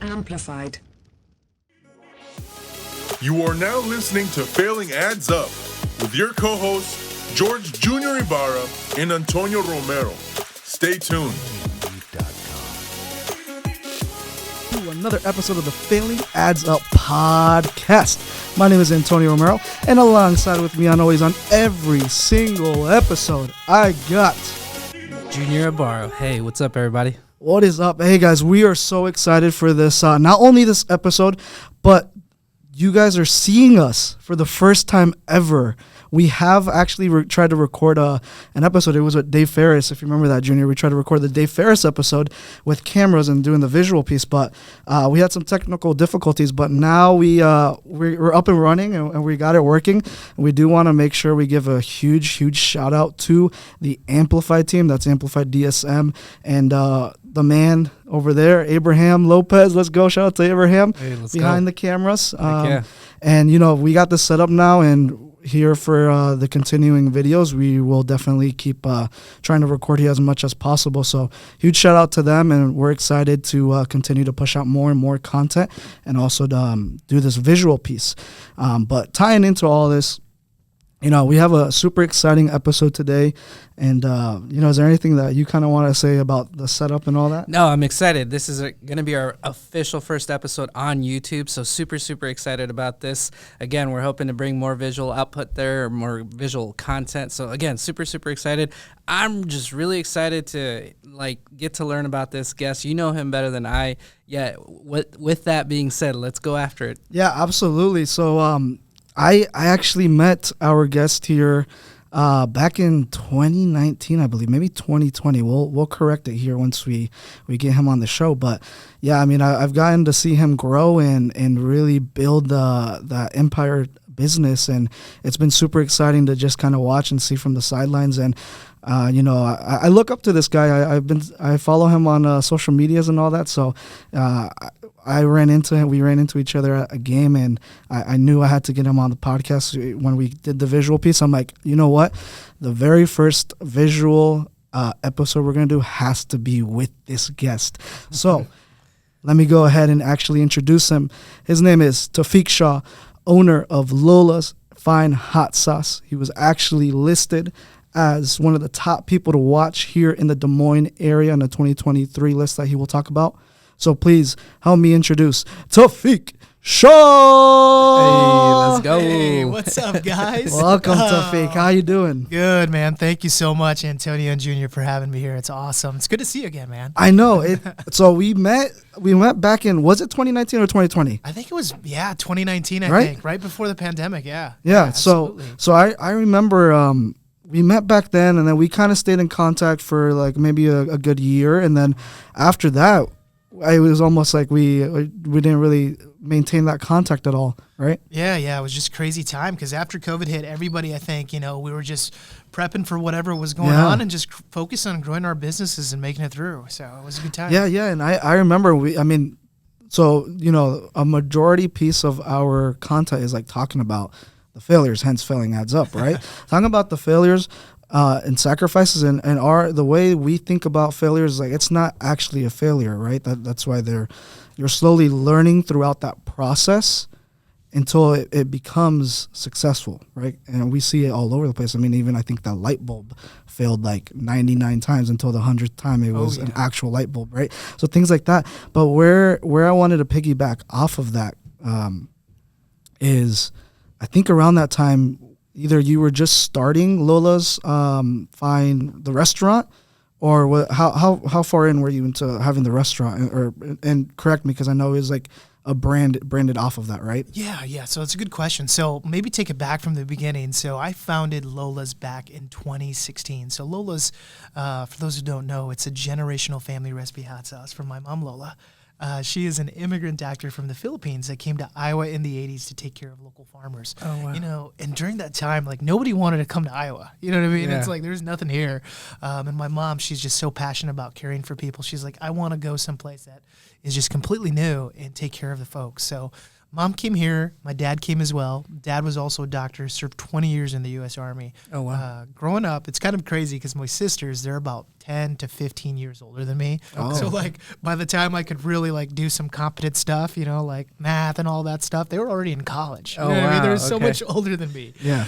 amplified. You are now listening to Failing Adds Up with your co-hosts George Jr. Ibarra and Antonio Romero. Stay tuned. Another episode of the Failing Adds Up podcast. My name is Antonio Romero, and alongside with me always on every single episode, I got Junior Ibarra. Hey, what's up, everybody? What is up? Hey, guys, we are so excited for this, not only this episode, but you guys are seeing us for the first time ever. We have actually tried to record an episode. It was with Dave Ferris, if you remember that, Junior. We tried to record the Dave Ferris episode with cameras and doing the visual piece, but we had some technical difficulties. But now we're up and running, and we got it working. We do want to make sure we give a huge shout out to the Amplified team. That's Amplified DSM and the man over there, Abraham Lopez. Let's go. Shout out to Abraham behind the cameras. And, you know, we got this set up now, and here for the continuing videos, we will definitely keep trying to record here as much as possible. So huge shout out to them, and we're excited to continue to push out more and more content and also to, do this visual piece. But tying into all this, you know, we have a super exciting episode today. And, you know, is there anything that you kind of want to say about the setup and all that? No, I'm excited. This is going to be our official first episode on YouTube, so super excited about this. Again, we're hoping to bring more visual output there, more visual content. So, again, super excited. I'm just really excited to, get to learn about this guest. You know him better than I. Yeah, with that being said, let's go after it. Yeah, absolutely. So, I actually met our guest here back in 2019, I believe, maybe 2020. We'll correct it here once we get him on the show. But yeah, I mean, I've gotten to see him grow and really build the Empire business, and it's been super exciting to just kind of watch and see from the sidelines. And you know, I look up to this guy. I follow him on social medias and all that. So we ran into each other at a game, and I knew I had to get him on the podcast when we did the visual piece. I'm like, you know what? The very first visual episode we're going to do has to be with this guest. So let me go ahead and actually introduce him. His name is Taufeek Shah, owner of Lola's Fine Hot Sauce. He was actually listed as one of the top people to watch here in the Des Moines area on the 2023 list that he will talk about. So please help me introduce Taufeek Shah. Hey, let's go. Hey, what's up, guys? Welcome, Taufeek. How you doing? Good, man. Thank you so much, Antonio and Junior, for having me here. It's awesome. It's good to see you again, man. I know. So we met back in, was it 2019 or 2020? I think it was, 2019, I think, right before the pandemic, yeah. Yeah, so I remember we met back then, and then we kind of stayed in contact for like maybe a good year, and then after that, it was almost like we didn't really maintain that contact at all, right? Yeah, it was just crazy time because after COVID hit, everybody, I think, you know, we were just prepping for whatever was going on and just focused on growing our businesses and making it through. So it was a good time. Yeah, and I remember so, you know, a majority piece of our content is like talking about the failures, hence Failing Adds Up, right? Talking about the failures and sacrifices and the way we think about failures is like it's not actually a failure, right? That's why you're slowly learning throughout that process until it becomes successful, right? And we see it all over the place. I mean, even I think that light bulb failed like 99 times until the 100th time it was an actual light bulb, right? So things like that. But where I wanted to piggyback off of that is I think around that time, either you were just starting Lola's Fine, the restaurant, or how far in were you into having the restaurant? And correct me, because I know it was like a branded off of that, right? Yeah. So it's a good question. So maybe take it back from the beginning. So I founded Lola's back in 2016. So Lola's, for those who don't know, it's a generational family recipe hot sauce from my mom, Lola. She is an immigrant actor from the Philippines that came to Iowa in the 80s to take care of local farmers. Oh, wow. You know, and during that time, like, nobody wanted to come to Iowa. You know what I mean? Yeah. It's like, there's nothing here. And my mom, she's just so passionate about caring for people. She's like, I want to go someplace that is just completely new and take care of the folks. So Mom came here. My dad came as well. Dad was also a doctor, served 20 years in the U.S. Army. Oh, wow. Growing up, it's kind of crazy because my sisters, they're about 10 to 15 years older than me. Oh. So like by the time I could really like do some competent stuff, you know, like math and all that stuff, they were already in college. Oh, You know what I mean? They wow. were so Okay. much older than me. Yeah.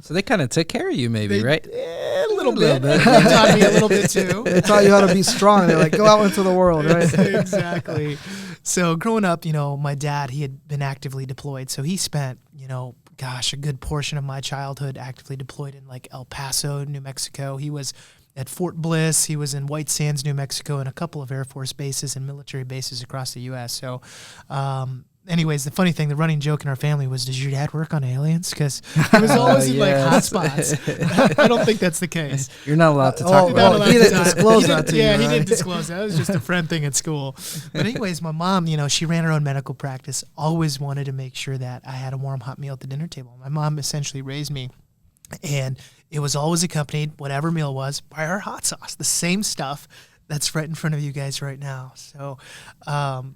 So they kind of took care of you, maybe, right? A little little bit. bit. They taught me a little bit too. They taught you how to be strong. They're like, go out into the world, right? Exactly. So growing up, you know, my dad, he had been actively deployed. So he spent, you know, gosh, a good portion of my childhood actively deployed in like El Paso, New Mexico. He was at Fort Bliss. He was in White Sands, New Mexico, and a couple of Air Force bases and military bases across the U.S. So, anyways, the funny thing, the running joke in our family was, does your dad work on aliens? Because he was always in like hot yes. spots. I don't think that's the case. You're not allowed to talk Oh, about well, it. he didn't disclose that to you, Yeah, he right? didn't disclose that. It was just a friend thing at school. But anyways, my mom, you know, she ran her own medical practice, always wanted to make sure that I had a warm, hot meal at the dinner table. My mom essentially raised me, and it was always accompanied, whatever meal was, by our hot sauce, the same stuff that's right in front of you guys right now. So,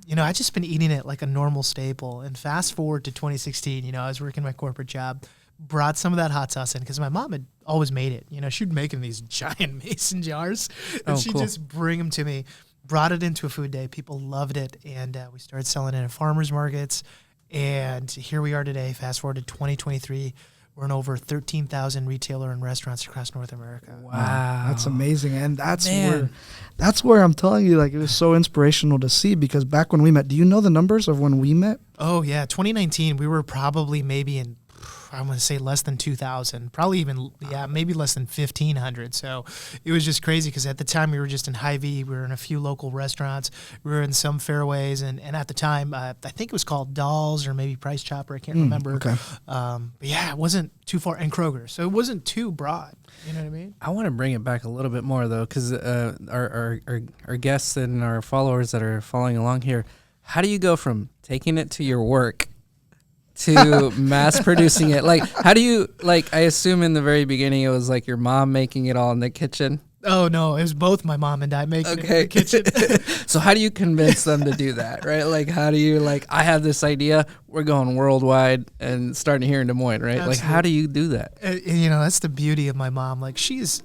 you know, I just been eating it like a normal staple. And fast forward to 2016, you know, I was working my corporate job, brought some of that hot sauce in because my mom had always made it. You know, she'd make in these giant mason jars, and she'd cool. just bring them to me. Brought it into a food day. People loved it, and we started selling it at farmers markets. And here we are today. Fast forward to 2023. We're in over 13,000 retailer and restaurants across North America. Wow. That's amazing. And Man. that's where I'm telling you, like, it was so inspirational to see, because back when we met, do you know the numbers of when we met? Oh, yeah. 2019, we were probably maybe in, I want to say less than 2,000, probably even, maybe less than 1,500. So it was just crazy because at the time we were just in Hy Vee. We were in a few local restaurants. We were in some fairways. And at the time, I think it was called Dolls or maybe Price Chopper. I can't remember. Okay. But yeah, it wasn't too far. And Kroger. So it wasn't too broad. You know what I mean? I want to bring it back a little bit more, though, because our guests and our followers that are following along here, how do you go from taking it to your work to mass producing it? Like, how do you, like, I assume in the very beginning it was like your mom making it all in the kitchen. Oh, no. It was both my mom and I making it in Okay. the kitchen. So how do you convince them to do that, right? Like, how do you, like, I have this idea, we're going worldwide and starting here in Des Moines, right? Like, how do you do that? And, you know, that's the beauty of my mom. Like,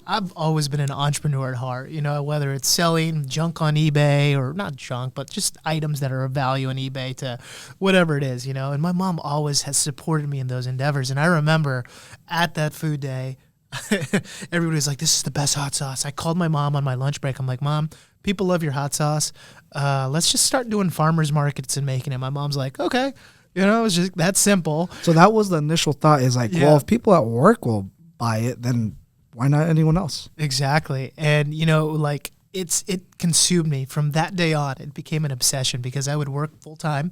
I've always been an entrepreneur at heart, you know, whether it's selling junk on eBay or not junk, but just items that are of value on eBay to whatever it is, you know. And my mom always has supported me in those endeavors. And I remember at that food day, everybody was like, this is the best hot sauce. I called my mom on my lunch break. I'm like, Mom, people love your hot sauce. Let's just start doing farmers markets and making it. My mom's like, okay. You know, it was just that simple. So that was the initial thought, is like, Yeah. well, if people at work will buy it, then why not anyone else? Exactly. And, you know, like it consumed me from that day on. It became an obsession because I would work full time.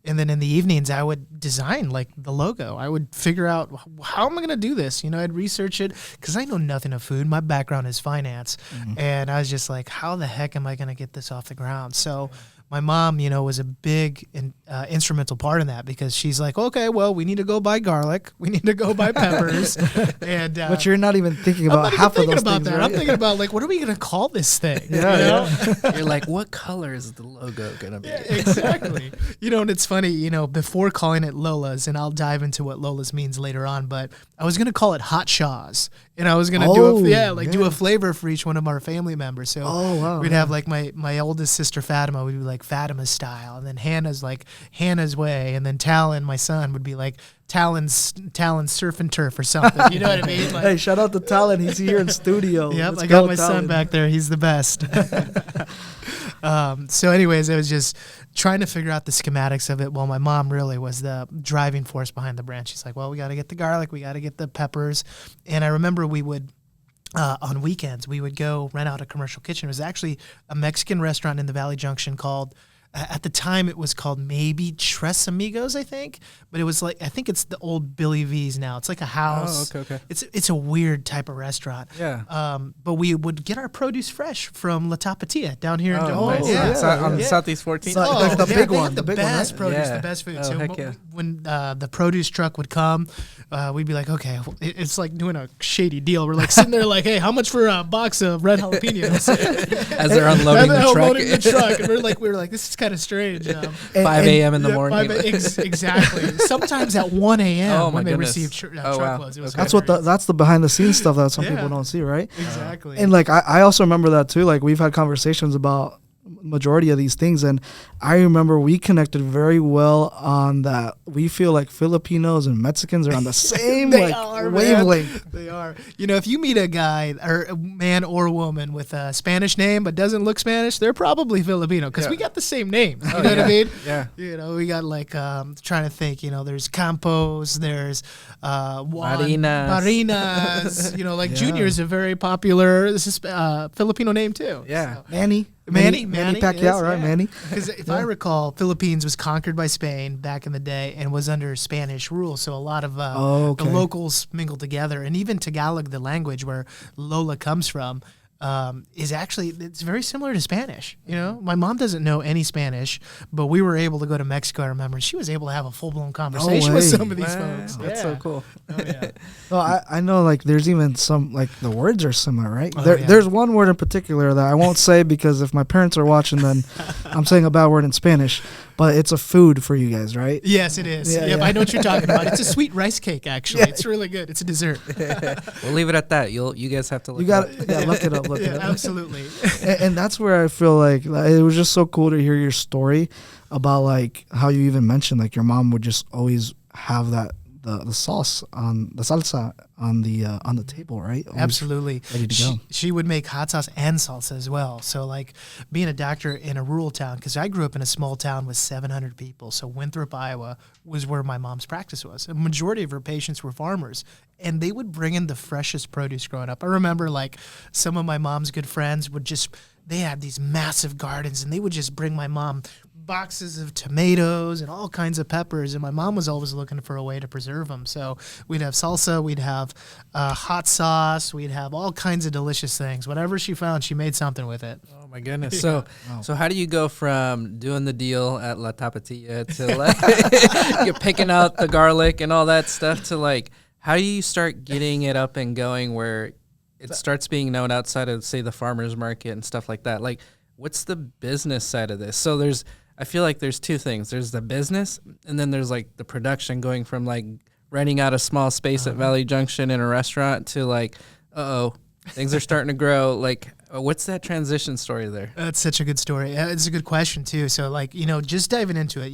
And then in the evenings, I would design like the logo. I would figure out, how am I going to do this? You know, I'd research it because I know nothing of food. My background is finance. And I was just like, how the heck am I going to get this off the ground? So my mom, you know, was a big instrumental part in that because she's like, okay, well, we need to go buy garlic. We need to go buy peppers. And But you're not even thinking I'm about not even half of thinking those about things. that. Right? I'm thinking about, like, what are we going to call this thing? Yeah, You know? You're like, what color is the logo going to be? Exactly. You know, and it's funny, you know, before calling it Lola's, and I'll dive into what Lola's means later on, but I was going to call it Hot Shaw's. And I was going to do a flavor for each one of our family members. So wow, we'd have like my oldest sister Fatima would be like Fatima's style, and then Hannah's like Hannah's way, and then Talon, my son, would be like Talon's surf and turf or something. You know what I mean? Like, Hey, shout out to Talon. He's here in studio. yep, Let's I got go, my son Talon. back there. He's the best. So anyways, it was just trying to figure out the schematics of it. Well, my mom really was the driving force behind the brand. She's like, well, we got to get the garlic. We got to get the peppers. And I remember we would, on weekends, we would go rent out a commercial kitchen. It was actually a Mexican restaurant in the Valley Junction called, at the time it was called maybe Tres Amigos, I think. But it was like, I think it's the old Billy V's now. It's like a house. Oh, okay. It's a weird type of restaurant. Yeah. But we would get our produce fresh from La Tapatia down here in Des Oh, Moines. nice. yeah, On yeah. Southeast 14th. So- Like the big they one, have the the big one, best right? produce, Yeah. the best food. Oh, So heck yeah. when the produce truck would come, we'd be like, okay, it's like doing a shady deal. We're like sitting there like, hey, how much for a box of red jalapenos? As they're unloading the truck. And we were like, this is kind of strange. 5 a.m. in the morning. Exactly. Sometimes at 1 a.m. when they goodness. receive truckloads. It was That's the behind the scenes stuff that some people don't see, right? Exactly. And like I also remember that too. Like we've had conversations about majority of these things, and I remember we connected very well on that. We feel like Filipinos and Mexicans are on the same wavelength. They are. You know, if you meet a guy or a man or a woman with a Spanish name but doesn't look Spanish, they're probably Filipino because we got the same name. You know what I mean? Yeah. You know, we got like trying to think. You know, there's Campos, there's Marinas. You know, like Junior is a very popular Filipino name too. Yeah. So. Manny Pacquiao, right? Manny. Because if I recall, Philippines was conquered by Spain back in the day and was under Spanish rule. So a lot of the locals mingled together. And even Tagalog, the language where Lola comes from, is actually, it's very similar to Spanish. You know, my mom doesn't know any Spanish, but we were able to go to Mexico, I remember, and she was able to have a full-blown conversation with some of these folks. That's so cool. Oh, yeah. Well, I know like there's even some like the words are similar, right? There's one word in particular that I won't say because if my parents are watching, then I'm saying a bad word in Spanish. But it's a food for you guys, right? Yes, it is. Yep, I know what you're talking about. It's a sweet rice cake, actually. It's really good. It's a dessert. We'll leave it at that. You guys have to look it up. Look it up. Look it up. Absolutely. And that's where I feel like it was just so cool to hear your story about like how you even mentioned like your mom would just always have that the sauce on the salsa on the table, right? Always absolutely. Ready to go. She would make hot sauce and salsa as well. So like being a doctor in a rural town, because I grew up in a small town with 700 people. So Winthrop, Iowa was where my mom's practice was. A majority of her patients were farmers, and they would bring in the freshest produce growing up. I remember like some of my mom's good friends would they had these massive gardens, and they would just bring my mom boxes of tomatoes and all kinds of peppers, and my mom was always looking for a way to preserve them. So we'd have salsa, we'd have hot sauce, we'd have all kinds of delicious things. Whatever she found, she made something with it. Oh my goodness! So how do you go from doing the deal at La Tapatilla to like you're picking out the garlic and all that stuff to like how do you start getting it up and going where it starts being known outside of say the farmers market and stuff like that? Like what's the business side of this? So I feel like there's two things. There's the business, and then there's like the production going from like renting out a small space at Valley Junction in a restaurant to like, things are starting to grow. Like, what's that transition story there? That's such a good story. It's a good question too. So like, just diving into it,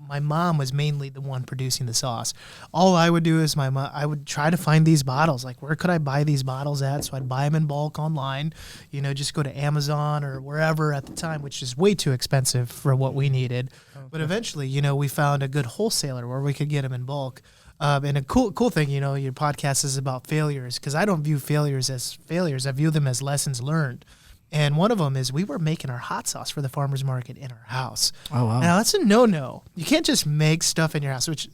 my mom was mainly the one producing the sauce. All I would do is I would try to find these bottles. Like where could I buy these bottles at? So I'd buy them in bulk online, just go to Amazon or wherever at the time, which is way too expensive for what we needed. Okay. But eventually, we found a good wholesaler where we could get them in bulk. And a cool thing, your podcast is about failures, because I don't view failures as failures. I view them as lessons learned. And one of them is we were making our hot sauce for the farmer's market in our house. Oh, wow. Now, that's a no-no. You can't just make stuff in your house, which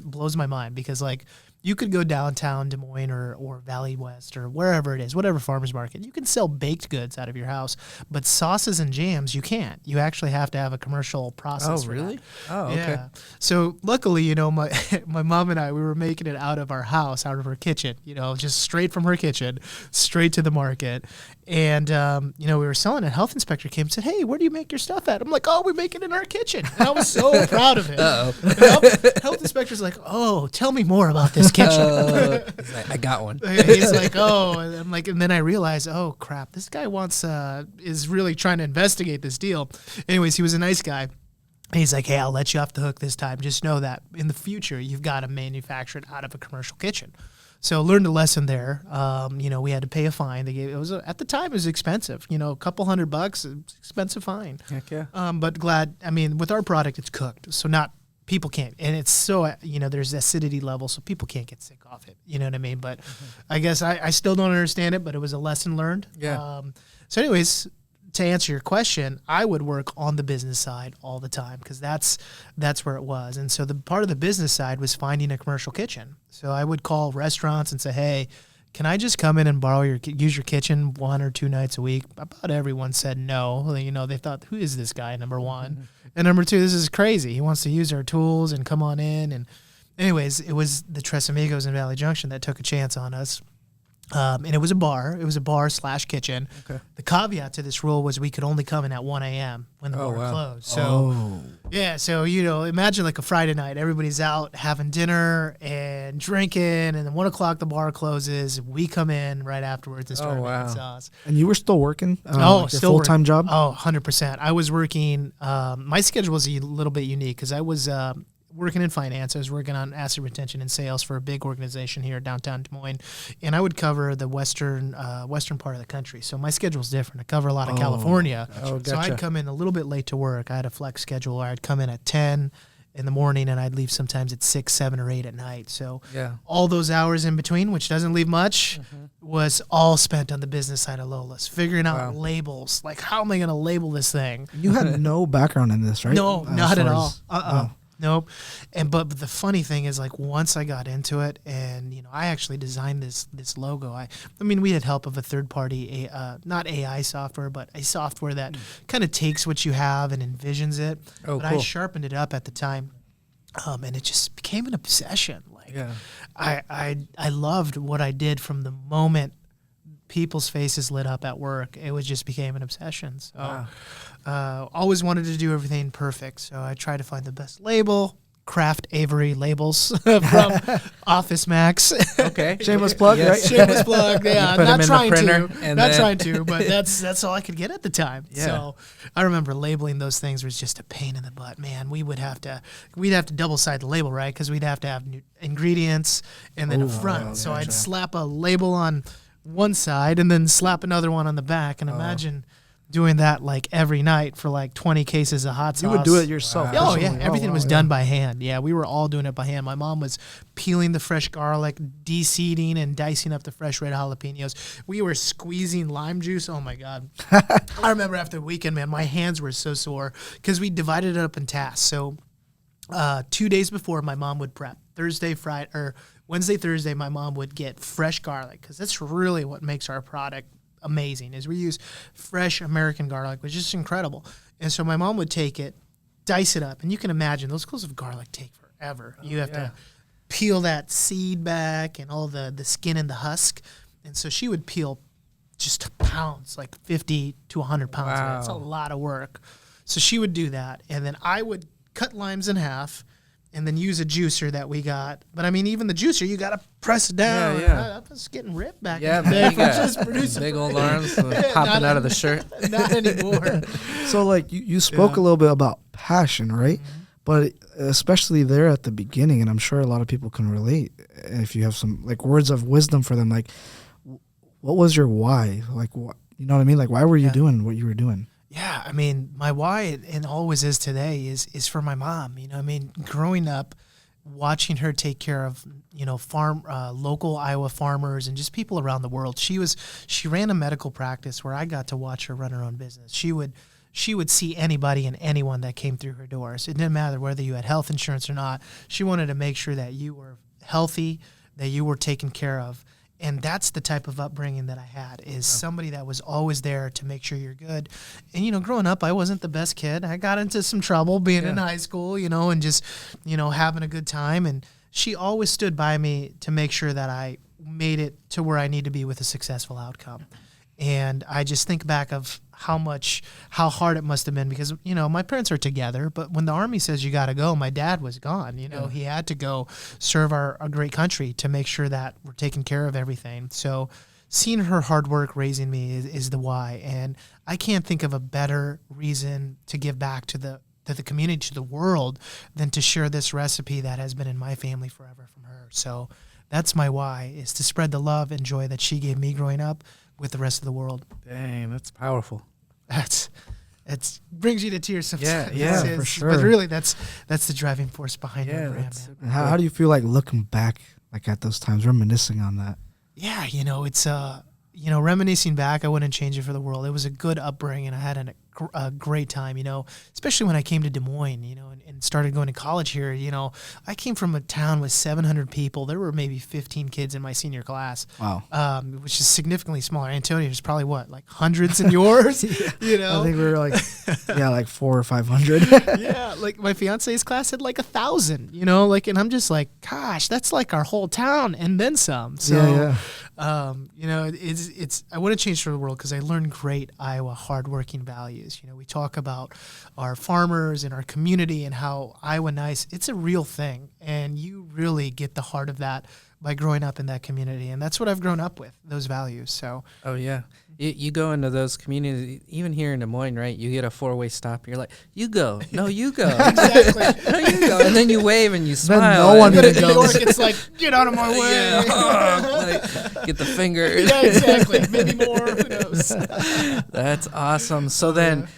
blows my mind, because, like, you could go downtown Des Moines or Valley West or wherever it is, whatever farmer's market. You can sell baked goods out of your house, but sauces and jams, you can't. You actually have to have a commercial process. Oh, really? Oh, okay. Yeah. So luckily, my mom and I, we were making it out of our house, out of her kitchen, just straight from her kitchen, straight to the market. And, we were selling it. Health inspector came and said, "Hey, where do you make your stuff at?" I'm like, "Oh, we make it in our kitchen." And I was so proud of it. Health inspector's like, "Oh, tell me more about this kitchen." He's like, "I got one." He's like, "Oh," and I'm like, and then I realized, oh crap, this guy is really trying to investigate this deal. Anyways, he was a nice guy. And he's like, "Hey, I'll let you off the hook this time. Just know that in the future, you've got to manufacture it out of a commercial kitchen." So learned a lesson there. We had to pay a fine. At the time it was expensive. A couple $100, expensive fine. Heck yeah. But glad. I mean, with our product, it's cooked, so people can't, and it's so there's acidity level, so people can't get sick off it. You know what I mean? But I guess I still don't understand it, but it was a lesson learned. Yeah. So anyways, to answer your question, I would work on the business side all the time, because that's where it was. And so the part of the business side was finding a commercial kitchen. So I would call restaurants and say, "Hey, can I just come in and use your kitchen 1 or 2 nights a week? About everyone said no. You know, they thought, who is this guy, number one? And number two, this is crazy. He wants to use our tools and come on in. And anyways, it was the Tres Amigos in Valley Junction that took a chance on us. And it was a bar. It was a bar/kitchen. Okay. The caveat to this rule was we could only come in at 1 a.m. when the bar closed. So, yeah, so, you know, imagine like a Friday night. Everybody's out having dinner and drinking, and then 1 o'clock the bar closes. We come in right afterwards and start making sauce. And you were still working? Like still your full-time job? Oh, 100%. I was working. My schedule was a little bit unique because I was working in finance. I was working on asset retention and sales for a big organization here downtown Des Moines, and I would cover the western part of the country. So my schedule's different. I cover a lot of California. Gotcha. So I'd come in a little bit late to work. I had a flex schedule where I'd come in at 10 in the morning and I'd leave sometimes at 6, 7, or 8 at night. So all those hours in between, which doesn't leave much, was all spent on the business side of Lola's, figuring out labels. Like, how am I going to label this thing? You had no background in this, right? No, not at all. Nope. But the funny thing is, like, once I got into it, and, you know, I actually designed this logo. I mean, we had help of a third party, not AI software, but a software that kind of takes what you have and envisions it. But cool. I sharpened it up at the time, and it just became an obsession. Like, I loved what I did from the moment people's faces lit up at work. It just became an obsession. So, always wanted to do everything perfect. So I tried to find the best label, Craft Avery labels from Office Max. Okay. Shameless plug, right? Shameless plug. Yeah, not trying to, but that's all I could get at the time. Yeah. So I remember labeling those things was just a pain in the butt. Man, we'd have to double side the label, right? Because we'd have to have new ingredients and then a front. So I'd slap a label on one side and then slap another one on the back, and imagine doing that like every night for like 20 cases of hot sauce. You would do it yourself. Oh yeah, everything was done by hand. Yeah, we were all doing it by hand. My mom was peeling the fresh garlic, de-seeding and dicing up the fresh red jalapenos. We were squeezing lime juice. Oh my God. I remember after the weekend, man, my hands were so sore because we divided it up in tasks. So 2 days before, my mom would prep. Wednesday, Thursday, my mom would get fresh garlic, because that's really what makes our product amazing, is we use fresh American garlic, which is incredible. And so my mom would take it, dice it up, and you can imagine those cloves of garlic take forever. You have to peel that seed back and all the skin and the husk. And so she would peel just pounds, like 50 to 100 pounds. Wow. That's a lot of work. So she would do that, and then I would cut limes in half and then use a juicer that we got. But I mean, even the juicer, you got to press it down. I was getting ripped back in the day from just producing. Big old arms popping out of the shirt. Not anymore. So, like, you spoke a little bit about passion, right? Mm-hmm. But especially there at the beginning, and I'm sure a lot of people can relate, if you have some, like, words of wisdom for them, like, what was your why? Like, what, you know what I mean? Like, why were you doing what you were doing? Yeah, I mean, my why, and always is today, is for my mom. You know, I mean, growing up, watching her take care of, you know, local Iowa farmers and just people around the world. She ran a medical practice where I got to watch her run her own business. She would see anybody and anyone that came through her doors. It didn't matter whether you had health insurance or not. She wanted to make sure that you were healthy, that you were taken care of. And that's the type of upbringing that I had, is somebody that was always there to make sure you're good. And, you know, growing up, I wasn't the best kid. I got into some trouble being in high school, you know, and just, you know, having a good time. And she always stood by me to make sure that I made it to where I need to be with a successful outcome. And I just think back of how hard it must have been, because, you know, my parents are together, but when the Army says you got to go, my dad was gone. You know, he had to go serve our great country to make sure that we're taking care of everything. So seeing her hard work raising me is the why. And I can't think of a better reason to give back to the community, to the world, than to share this recipe that has been in my family forever from her. So that's my why, is to spread the love and joy that she gave me growing up with the rest of the world. Dang, that's powerful. It brings you to tears sometimes. Yeah, for sure. But really, that's the driving force behind the brand. How do you feel like looking back, like, at those times, reminiscing on that? Yeah, you know, it's reminiscing back, I wouldn't change it for the world. It was a good upbringing. I had a great time, especially when I came to Des Moines, and started going to college here. I came from a town with 700 people. There were maybe 15 kids in my senior class. Wow. Which is significantly smaller. Antonio's probably like hundreds in yours, I think we were like 400 or 500. Yeah, like my fiance's class had like 1,000, and I'm just like, gosh, that's like our whole town and then some. So, I wouldn't change for the world because I learned great Iowa hardworking values. We talk about our farmers and our community and how Iowa nice. It's a real thing, and you really get the heart of that by growing up in that community, and that's what I've grown up with, those values. So. Oh yeah. You go into those communities, even here in Des Moines, right? You get a 4-way stop. You're like, you go. No, you go. Exactly. No, you go. And then you wave and you smile. no one But in goes. New York, it's like, get out of my way. Yeah. Get the finger. Yeah, exactly. Maybe more. Who knows? That's awesome. So then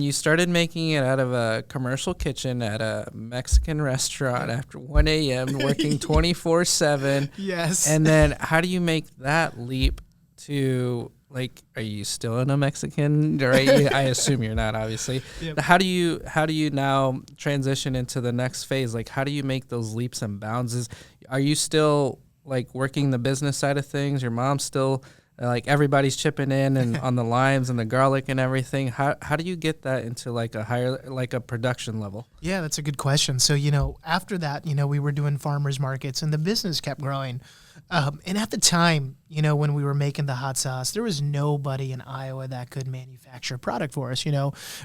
you started making it out of a commercial kitchen at a Mexican restaurant after 1 a.m., working 24/7. Yes. And then how do you make that leap to, like, are you still in a Mexican? Right? I assume you're not, obviously. Yep. How do you now transition into the next phase? Like, how do you make those leaps and bounds? Are you still, like, working the business side of things? Your mom's still, like, everybody's chipping in and on the limes and the garlic and everything. How do you get that into, like, a higher, like, a production level? Yeah, that's a good question. So, after that, we were doing farmers markets and the business kept growing. And at the time, when we were making the hot sauce, there was nobody in Iowa that could manufacture a product for us.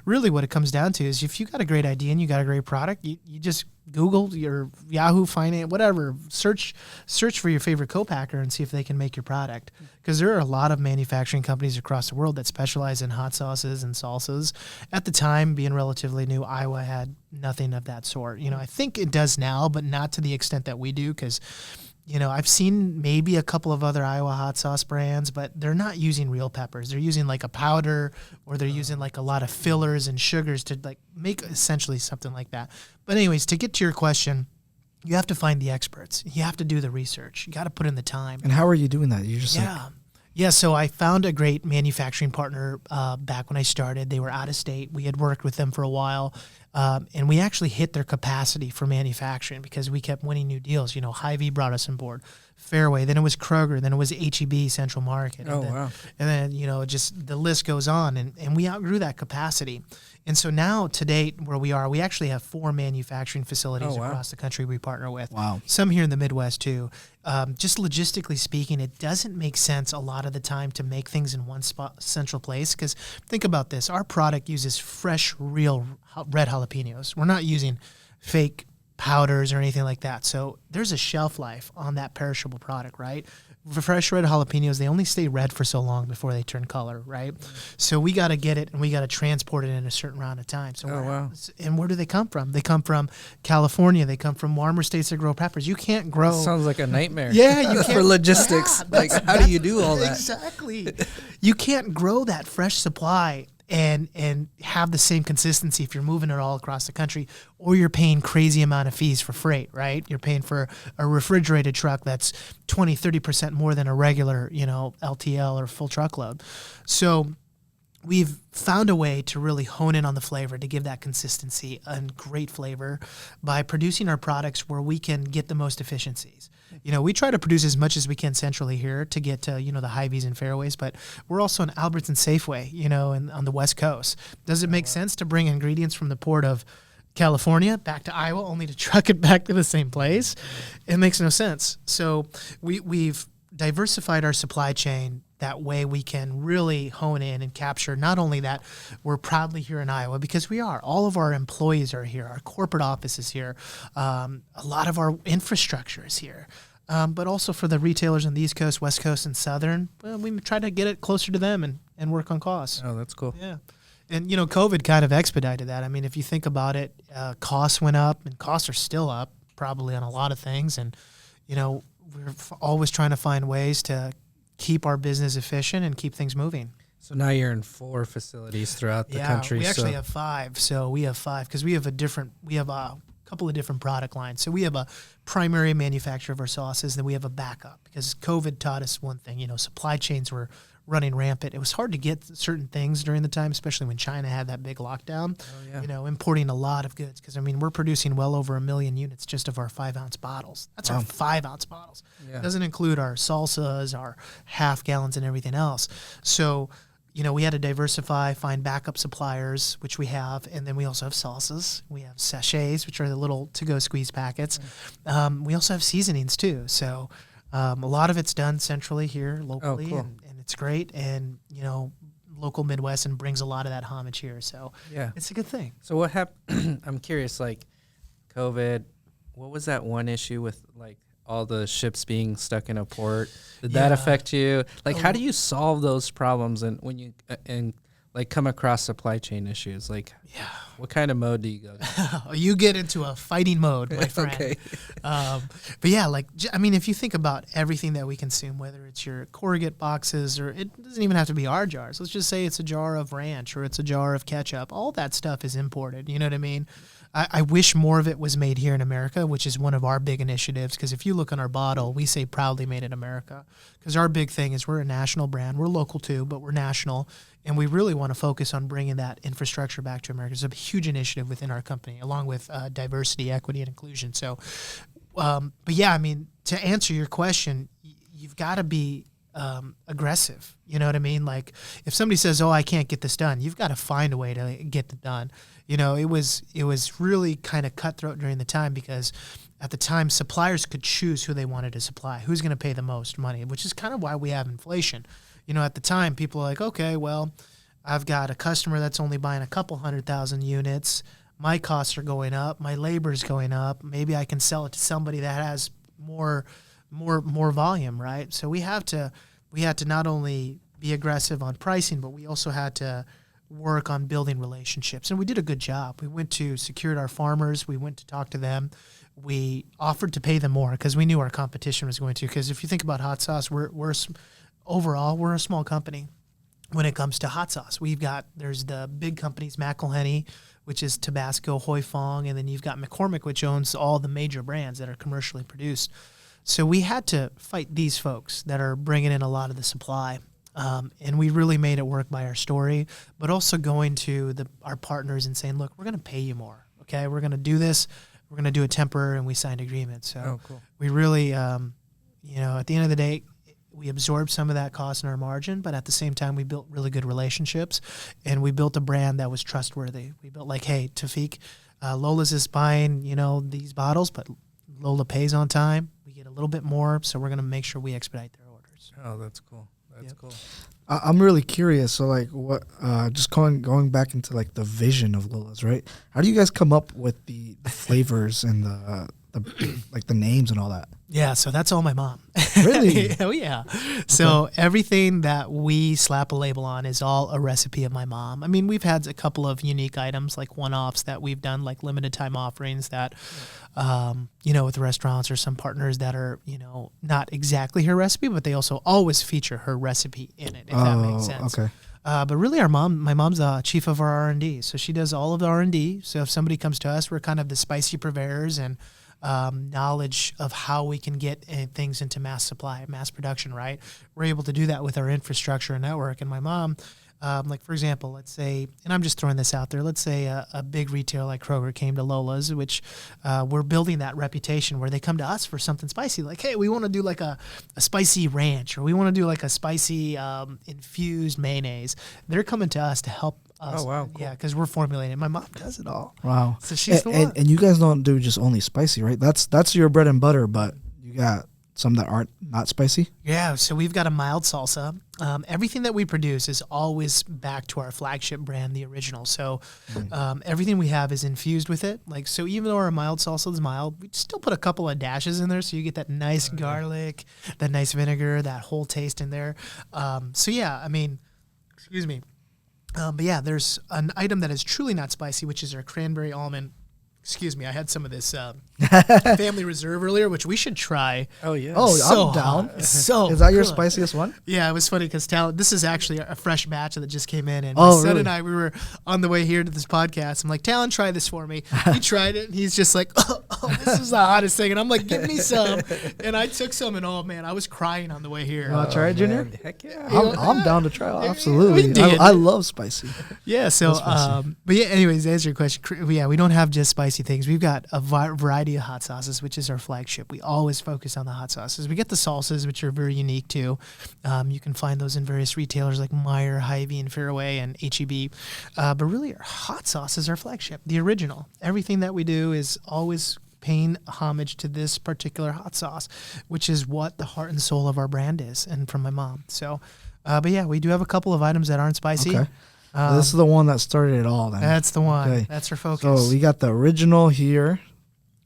Really what it comes down to is if you got a great idea and you got a great product, you just Google your Yahoo Finance, whatever, search for your favorite co-packer and see if they can make your product. Because there are a lot of manufacturing companies across the world that specialize in hot sauces and salsas. At the time, being relatively new, Iowa had nothing of that sort. I think it does now, but not to the extent that we do, because I've seen maybe a couple of other Iowa hot sauce brands, but they're not using real peppers. They're using like a powder, or they're using like a lot of fillers and sugars to like make essentially something like that. But anyways, to get to your question, you have to find the experts. You have to do the research. You got to put in the time. And how are you doing that? You're just Yeah, so I found a great manufacturing partner back when I started. They were out of state. We had worked with them for a while, and we actually hit their capacity for manufacturing because we kept winning new deals. Hy Vee brought us on board, Fairway, then it was Kroger, then it was H-E-B, Central Market. Wow. And then, just the list goes on, and we outgrew that capacity. And so now, to date, where we are, we actually have 4 manufacturing facilities across the country we partner with. Wow. Some here in the Midwest, too. Just logistically speaking, it doesn't make sense a lot of the time to make things in one central place. Because think about this. Our product uses fresh, real red jalapenos. We're not using fake powders or anything like that. So there's a shelf life on that perishable product, right? For fresh red jalapenos, they only stay red for so long before they turn color, right? So we got to get it and we got to transport it in a certain amount of time. So and where do they come from? They come from California. They come from warmer states that grow peppers. You can't grow. Sounds like a nightmare. Yeah, you can't. For logistics. Like, how do you do all that? Exactly. You can't grow that fresh supply and have the same consistency if you're moving it all across the country, or you're paying crazy amount of fees for freight, right? You're paying for a refrigerated truck that's 20-30% more than a regular, LTL or full truckload. So we've found a way to really hone in on the flavor, to give that consistency and great flavor by producing our products where we can get the most efficiencies. We try to produce as much as we can centrally here to get to, the Hy Vees and Fairways, but we're also in Alberts and Safeway, and on the West Coast. Does it make sense to bring ingredients from the port of California back to Iowa only to truck it back to the same place? It makes no sense. So we've diversified our supply chain. That way we can really hone in and capture not only that we're proudly here in Iowa, because we are. All of our employees are here. Our corporate office is here. A lot of our infrastructure is here. But also for the retailers on the East Coast, West Coast, and Southern, we try to get it closer to them and work on costs. Oh, that's cool. Yeah. And, COVID kind of expedited that. I mean, if you think about it, costs went up, and costs are still up probably on a lot of things. And, we're always trying to find ways to keep our business efficient and keep things moving. So now you're in 4 facilities throughout the country. We actually have 5. So we have 5 because we have a couple of different product lines. So we have a primary manufacturer of our sauces, then we have a backup, because COVID taught us one thing, supply chains were running rampant. It was hard to get certain things during the time, especially when China had that big lockdown, importing a lot of goods. Because, we're producing well over 1 million units just of our 5-ounce bottles. That's our 5-ounce bottles. It doesn't include our salsas, our half gallons, and everything else. So, we had to diversify, find backup suppliers, which we have. And then we also have salsas. We have sachets, which are the little to-go squeeze packets. We also have seasonings, too. So a lot of it's done centrally here, locally. Cool. And it's great. And, local Midwestern brings a lot of that homage here. So it's a good thing. So what happened? I'm curious, like COVID, what was that one issue with like all the ships being stuck in a port? Did that affect you? Like, how do you solve those problems and when you come across supply chain issues? Like, what kind of mode do you go to? You get into a fighting mode, my friend. Okay. But yeah, if you think about everything that we consume, whether it's your corrugate boxes or it doesn't even have to be our jars. Let's just say it's a jar of ranch or it's a jar of ketchup. All that stuff is imported. You know what I mean? I wish more of it was made here in America, which is one of our big initiatives. Because if you look on our bottle, we say proudly made in America. Because our big thing is we're a national brand. We're local too, but we're national. And we really want to focus on bringing that infrastructure back to America. It's a huge initiative within our company, along with diversity, equity, and inclusion. So, to answer your question, you've got to be aggressive. You know what I mean? Like if somebody says, I can't get this done, you've got to find a way to get it done. It was really kind of cutthroat during the time because at the time suppliers could choose who they wanted to supply, who's going to pay the most money, which is kind of why we have inflation. At the time people are like, okay, well, I've got a customer that's only buying a couple 100,000 units. My costs are going up. My labor's going up. Maybe I can sell it to somebody that has more volume, right? So we had to not only be aggressive on pricing, but we also had to work on building relationships. And we did a good job. We secured our farmers. We went to talk to them. We offered to pay them more because we knew our competition was going to. Because if you think about hot sauce, we're a small company when it comes to hot sauce. There's the big companies, McElhenney, which is Tabasco, Hoi Fong, and then you've got McCormick, which owns all the major brands that are commercially produced. So we had to fight these folks that are bringing in a lot of the supply. And we really made it work by our story, but also going to our partners and saying, look, we're going to pay you more. Okay, we're going to do this. We're going to do a temporary, and we signed agreements. So cool. We really, at the end of the day, we absorbed some of that cost in our margin, but at the same time, we built really good relationships, and we built a brand that was trustworthy. We built like, hey, Taufeek, Lola's is buying, these bottles, but Lola pays on time. We get a little bit more, so we're going to make sure we expedite their orders. Oh, that's cool. That's cool. I'm really curious. So, like, what? Just going back into like the vision of Lola's, right? How do you guys come up with the flavors and the names and all that? Yeah, so that's all my mom. Really? Oh, yeah. So everything that we slap a label on is all a recipe of my mom. I mean, we've had a couple of unique items, like one-offs that we've done, like limited time offerings that, with restaurants or some partners that are, not exactly her recipe, but they also always feature her recipe in it, if that makes sense. Okay. But really, my mom's the chief of our R&D, so she does all of the R&D. So if somebody comes to us, we're kind of the spicy purveyors and knowledge of how we can get things into mass production, right? We're able to do that with our infrastructure and network. And my mom, for example, let's say, and I'm just throwing this out there, let's say a big retailer like Kroger came to Lola's, which we're building that reputation where they come to us for something spicy. Like, hey, we want to do like a spicy ranch, or we want to do like a spicy infused mayonnaise. They're coming to us to help us. Oh, wow. Cool. Yeah, because we're formulating it. My mom does it all. Wow. So she's the one. And you guys don't do just only spicy, right? That's your bread and butter, but you got some that aren't not spicy? Yeah, so we've got a mild salsa. Everything that we produce is always back to our flagship brand, the original. So everything we have is infused with it. Like, so even though our mild salsa is mild, we still put a couple of dashes in there so you get that nice garlic, that nice vinegar, that whole taste in there. Excuse me. But yeah, there's an item that is truly not spicy, which is our cranberry almond excuse me, I had some of this Family Reserve earlier, which we should try. Oh yeah. Oh, So I'm down. hot. So Is that your good. spiciest one? Yeah, it was funny because this is actually a fresh batch that just came in, and Oh, my son really? and I, we were on the way here to this podcast. I'm like, Talon, try this for me. He tried it, and he's just like, oh, this is the hottest thing. And I'm like, give me some. And I took some, and oh man, I was crying on the way here. You want to try it, Junior? Man, heck yeah. I'm down to try. We Absolutely. did. I love spicy. Yeah, so, spicy. but yeah, anyways, to answer your question, yeah, we don't have just spicy things. We've got a variety of hot sauces, which is our flagship. We always focus on the hot sauces. We get the salsas, which are very unique too. You can find those in various retailers like Meyer, Hy Vee, and Fairway, and HEB. But really, our hot sauce is our flagship, the original. Everything that we do is always paying homage to this particular hot sauce, which is what the heart and soul of our brand is, and from my mom. So, but yeah, we do have a couple of items that aren't spicy. Okay. So this is the one that started it all then. That's the one. Okay. That's our focus. So we got the original here,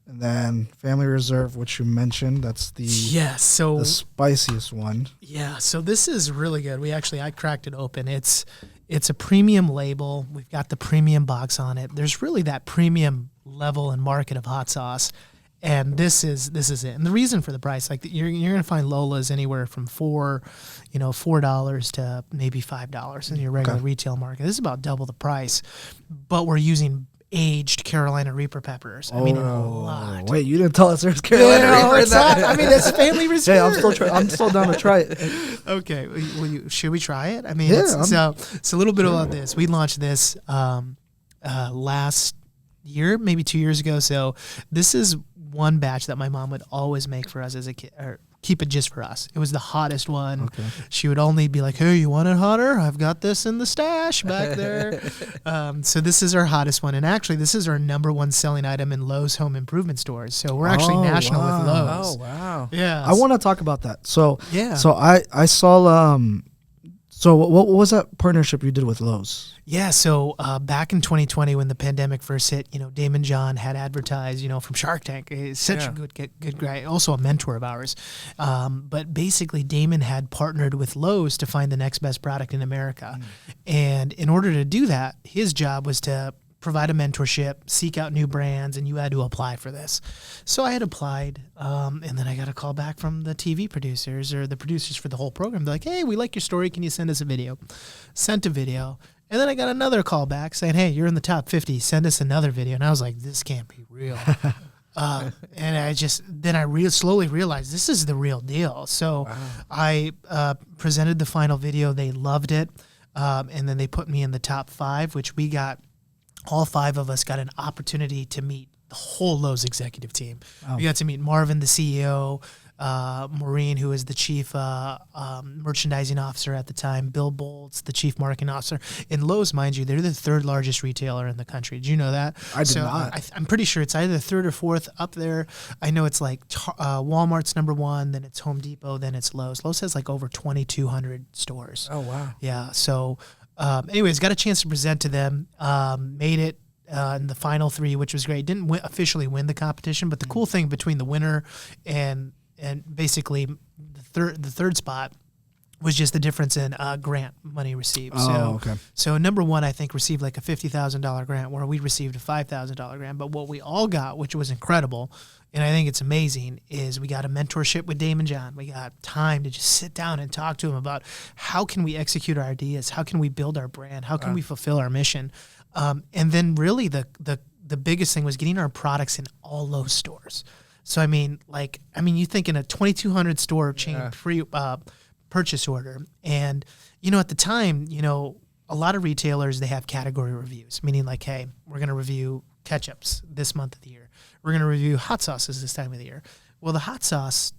and then Family Reserve, which you mentioned. That's the So the spiciest one. yeah, so this is really good. I cracked it open. It's a premium label. We've got the premium box on it. There's really that premium level and market of hot sauce, and this is it. And the reason for the price, like you're gonna find Lola's anywhere from $4 to maybe $5 in your regular retail market. This is about double the price, but we're using aged Carolina Reaper peppers. I mean, a lot. Wait, you didn't tell us there's Carolina No, Reaper it's in that. not. I mean, it's Family Reserve. Hey, I'm still down to try it. Okay, should we try it? I mean, Yeah, it's a little bit about this. We launched this last year, maybe 2 years ago. So this is one batch that my mom would always make for us as a kid, or keep it just for us. It was the hottest one. Okay. She would only be like, hey, you want it hotter? I've got this in the stash back there. So this is our hottest one. And actually, this is our #1 selling item in Lowe's home improvement stores. So we're actually national with Lowe's. Oh wow. Yeah. I want to talk about that. So Yeah. So I saw So what was that partnership you did with Lowe's? Yeah, so back in 2020 when the pandemic first hit, Damon John had advertised, from Shark Tank. He's such a good guy, also a mentor of ours. But basically, Damon had partnered with Lowe's to find the next best product in America. And in order to do that, his job was to provide a mentorship, seek out new brands, and you had to apply for this. So I had applied, and then I got a call back from the TV producers or the producers for the whole program. They're like, hey, we like your story. Can you send us a video? Sent a video. And then I got another call back saying, hey, you're in the top 50. Send us another video. And I was like, this can't be real. And I slowly realized this is the real deal. So I presented the final video. They loved it. And then they put me in the top 5, which we got. All 5 of us got an opportunity to meet the whole Lowe's executive team. We got to meet Marvin, the CEO, Maureen, who was the chief merchandising officer at the time, Bill Bolts, the chief marketing officer. In Lowe's, mind you, they're the 3rd largest retailer in the country. Did you know that? I did not. I'm pretty sure it's either the 3rd or 4th up there. I know it's like Walmart's #1, then it's Home Depot, then it's Lowe's. Lowe's has like over 2,200 stores. Oh wow. Yeah, so anyways, got a chance to present to them, made it in the final 3, which was great. Didn't officially win the competition, but the cool thing between the winner and basically the third spot was just the difference in grant money received. So #1, I think, received like a $50,000 grant, where we received a $5,000 grant. But what we all got, which was incredible, and I think it's amazing, is we got a mentorship with Damon John. We got time to just sit down and talk to him about how can we execute our ideas, how can we build our brand, how can we fulfill our mission, and then really the biggest thing was getting our products in all Lowe's stores. So you think in a 2,200 store chain purchase order, and at the time, a lot of retailers, they have category reviews, meaning like, hey, we're going to review ketchups this month of the year. We're going to review hot sauces this time of the year. Well, the hot sauce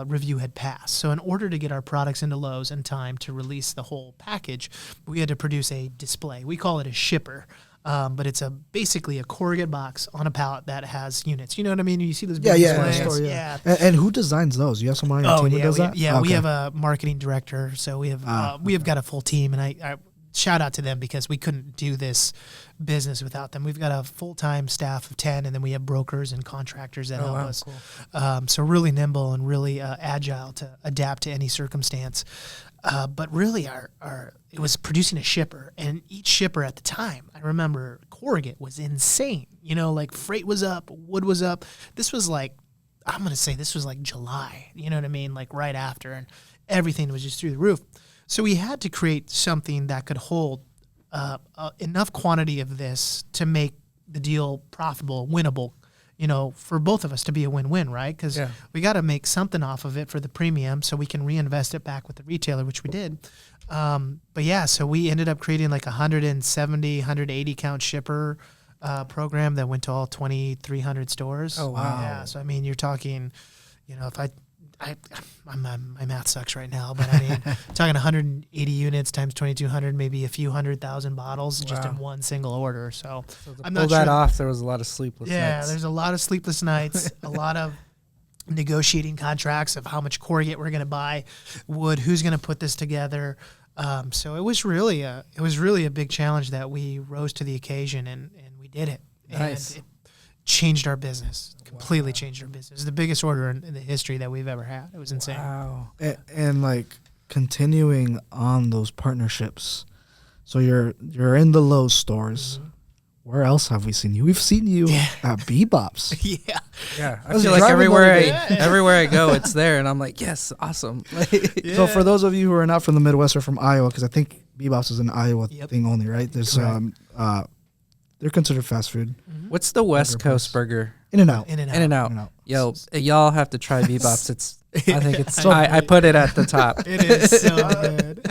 review had passed. So in order to get our products into Lowe's in time to release the whole package, we had to produce a display. We call it a shipper. But it's basically a corrugate box on a pallet that has units. You know what I mean? You see those big displays? Yeah. And who designs those? You have someone on your team who does that? Yeah, we have a marketing director. So we have got a full team, and I shout out to them because we couldn't do this business without them. We've got a full-time staff of 10, and then we have brokers and contractors that help us. Cool. So really nimble and really agile to adapt to any circumstance. But really, it was producing a shipper, and each shipper at the time, I remember corrugate was insane. Like freight was up, wood was up. This was like, I'm going to say this was like July, you know what I mean? Like right after, and everything was just through the roof. So we had to create something that could hold enough quantity of this to make the deal profitable, winnable, for both of us to be a win-win, right? Because we got to make something off of it for the premium so we can reinvest it back with the retailer, which we did. But yeah, so we ended up creating like 170, 180 count shipper program that went to all 2,300 stores. Oh, wow. Yeah, so I mean, you're talking, if my math sucks right now, but I mean, talking 180 units times 2,200, maybe a few 100,000 bottles just in one single order. So I'm not sure. Off, there was a lot of sleepless nights. Yeah, there's a lot of sleepless nights, a lot of negotiating contracts of how much corrugate we're going to buy, wood, who's going to put this together. So it was really a big challenge that we rose to the occasion and we did it. Nice. And it changed our business, completely changed our business. It was the biggest order in the history that we've ever had. It was insane. Wow. And like continuing on those partnerships. So you're in the Lowe stores. Mm-hmm. Where else have we seen you? We've seen you at Bebop's. Yeah. I feel like everywhere I go, it's there, and I'm like, yes, awesome. So for those of you who are not from the Midwest or from Iowa, because I think Bebop's is an Iowa thing only, right? There's they're considered fast food. Mm-hmm. What's the West Coast burger? In-N-Out. In-N-Out. Yo, y'all have to try Bebop's. I think it's. I put it at the top. It is so good.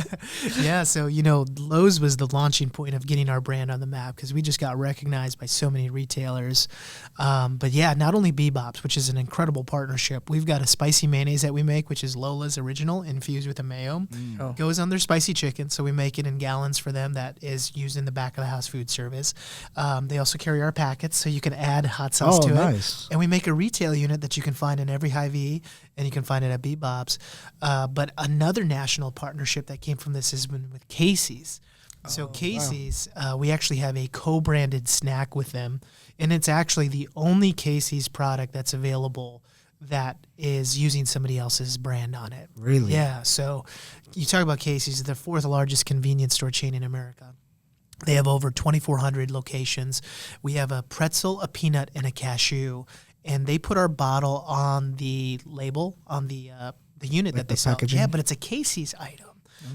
Yeah, so Lowe's was the launching point of getting our brand on the map because we just got recognized by so many retailers. But yeah, not only Bebop's, which is an incredible partnership. We've got a spicy mayonnaise that we make, which is Lola's original, infused with a mayo. Goes on their spicy chicken, so we make it in gallons for them. That is used in the back of the house food service. They also carry our packets, so you can add hot sauce to it. And we make a retail unit that you can find in every Hy Vee, and you can find it at Bebop's. But another national partnership that came from this has been with Casey's. So Casey's, we actually have a co-branded snack with them, and it's actually the only Casey's product that's available that is using somebody else's brand on it. Really? Yeah. So you talk about Casey's, the fourth largest convenience store chain in America. They have over 2,400 locations. We have a pretzel, a peanut, and a cashew. And they put our bottle on the label, on the unit that they sell. Packaging? Yeah, but it's a Casey's item.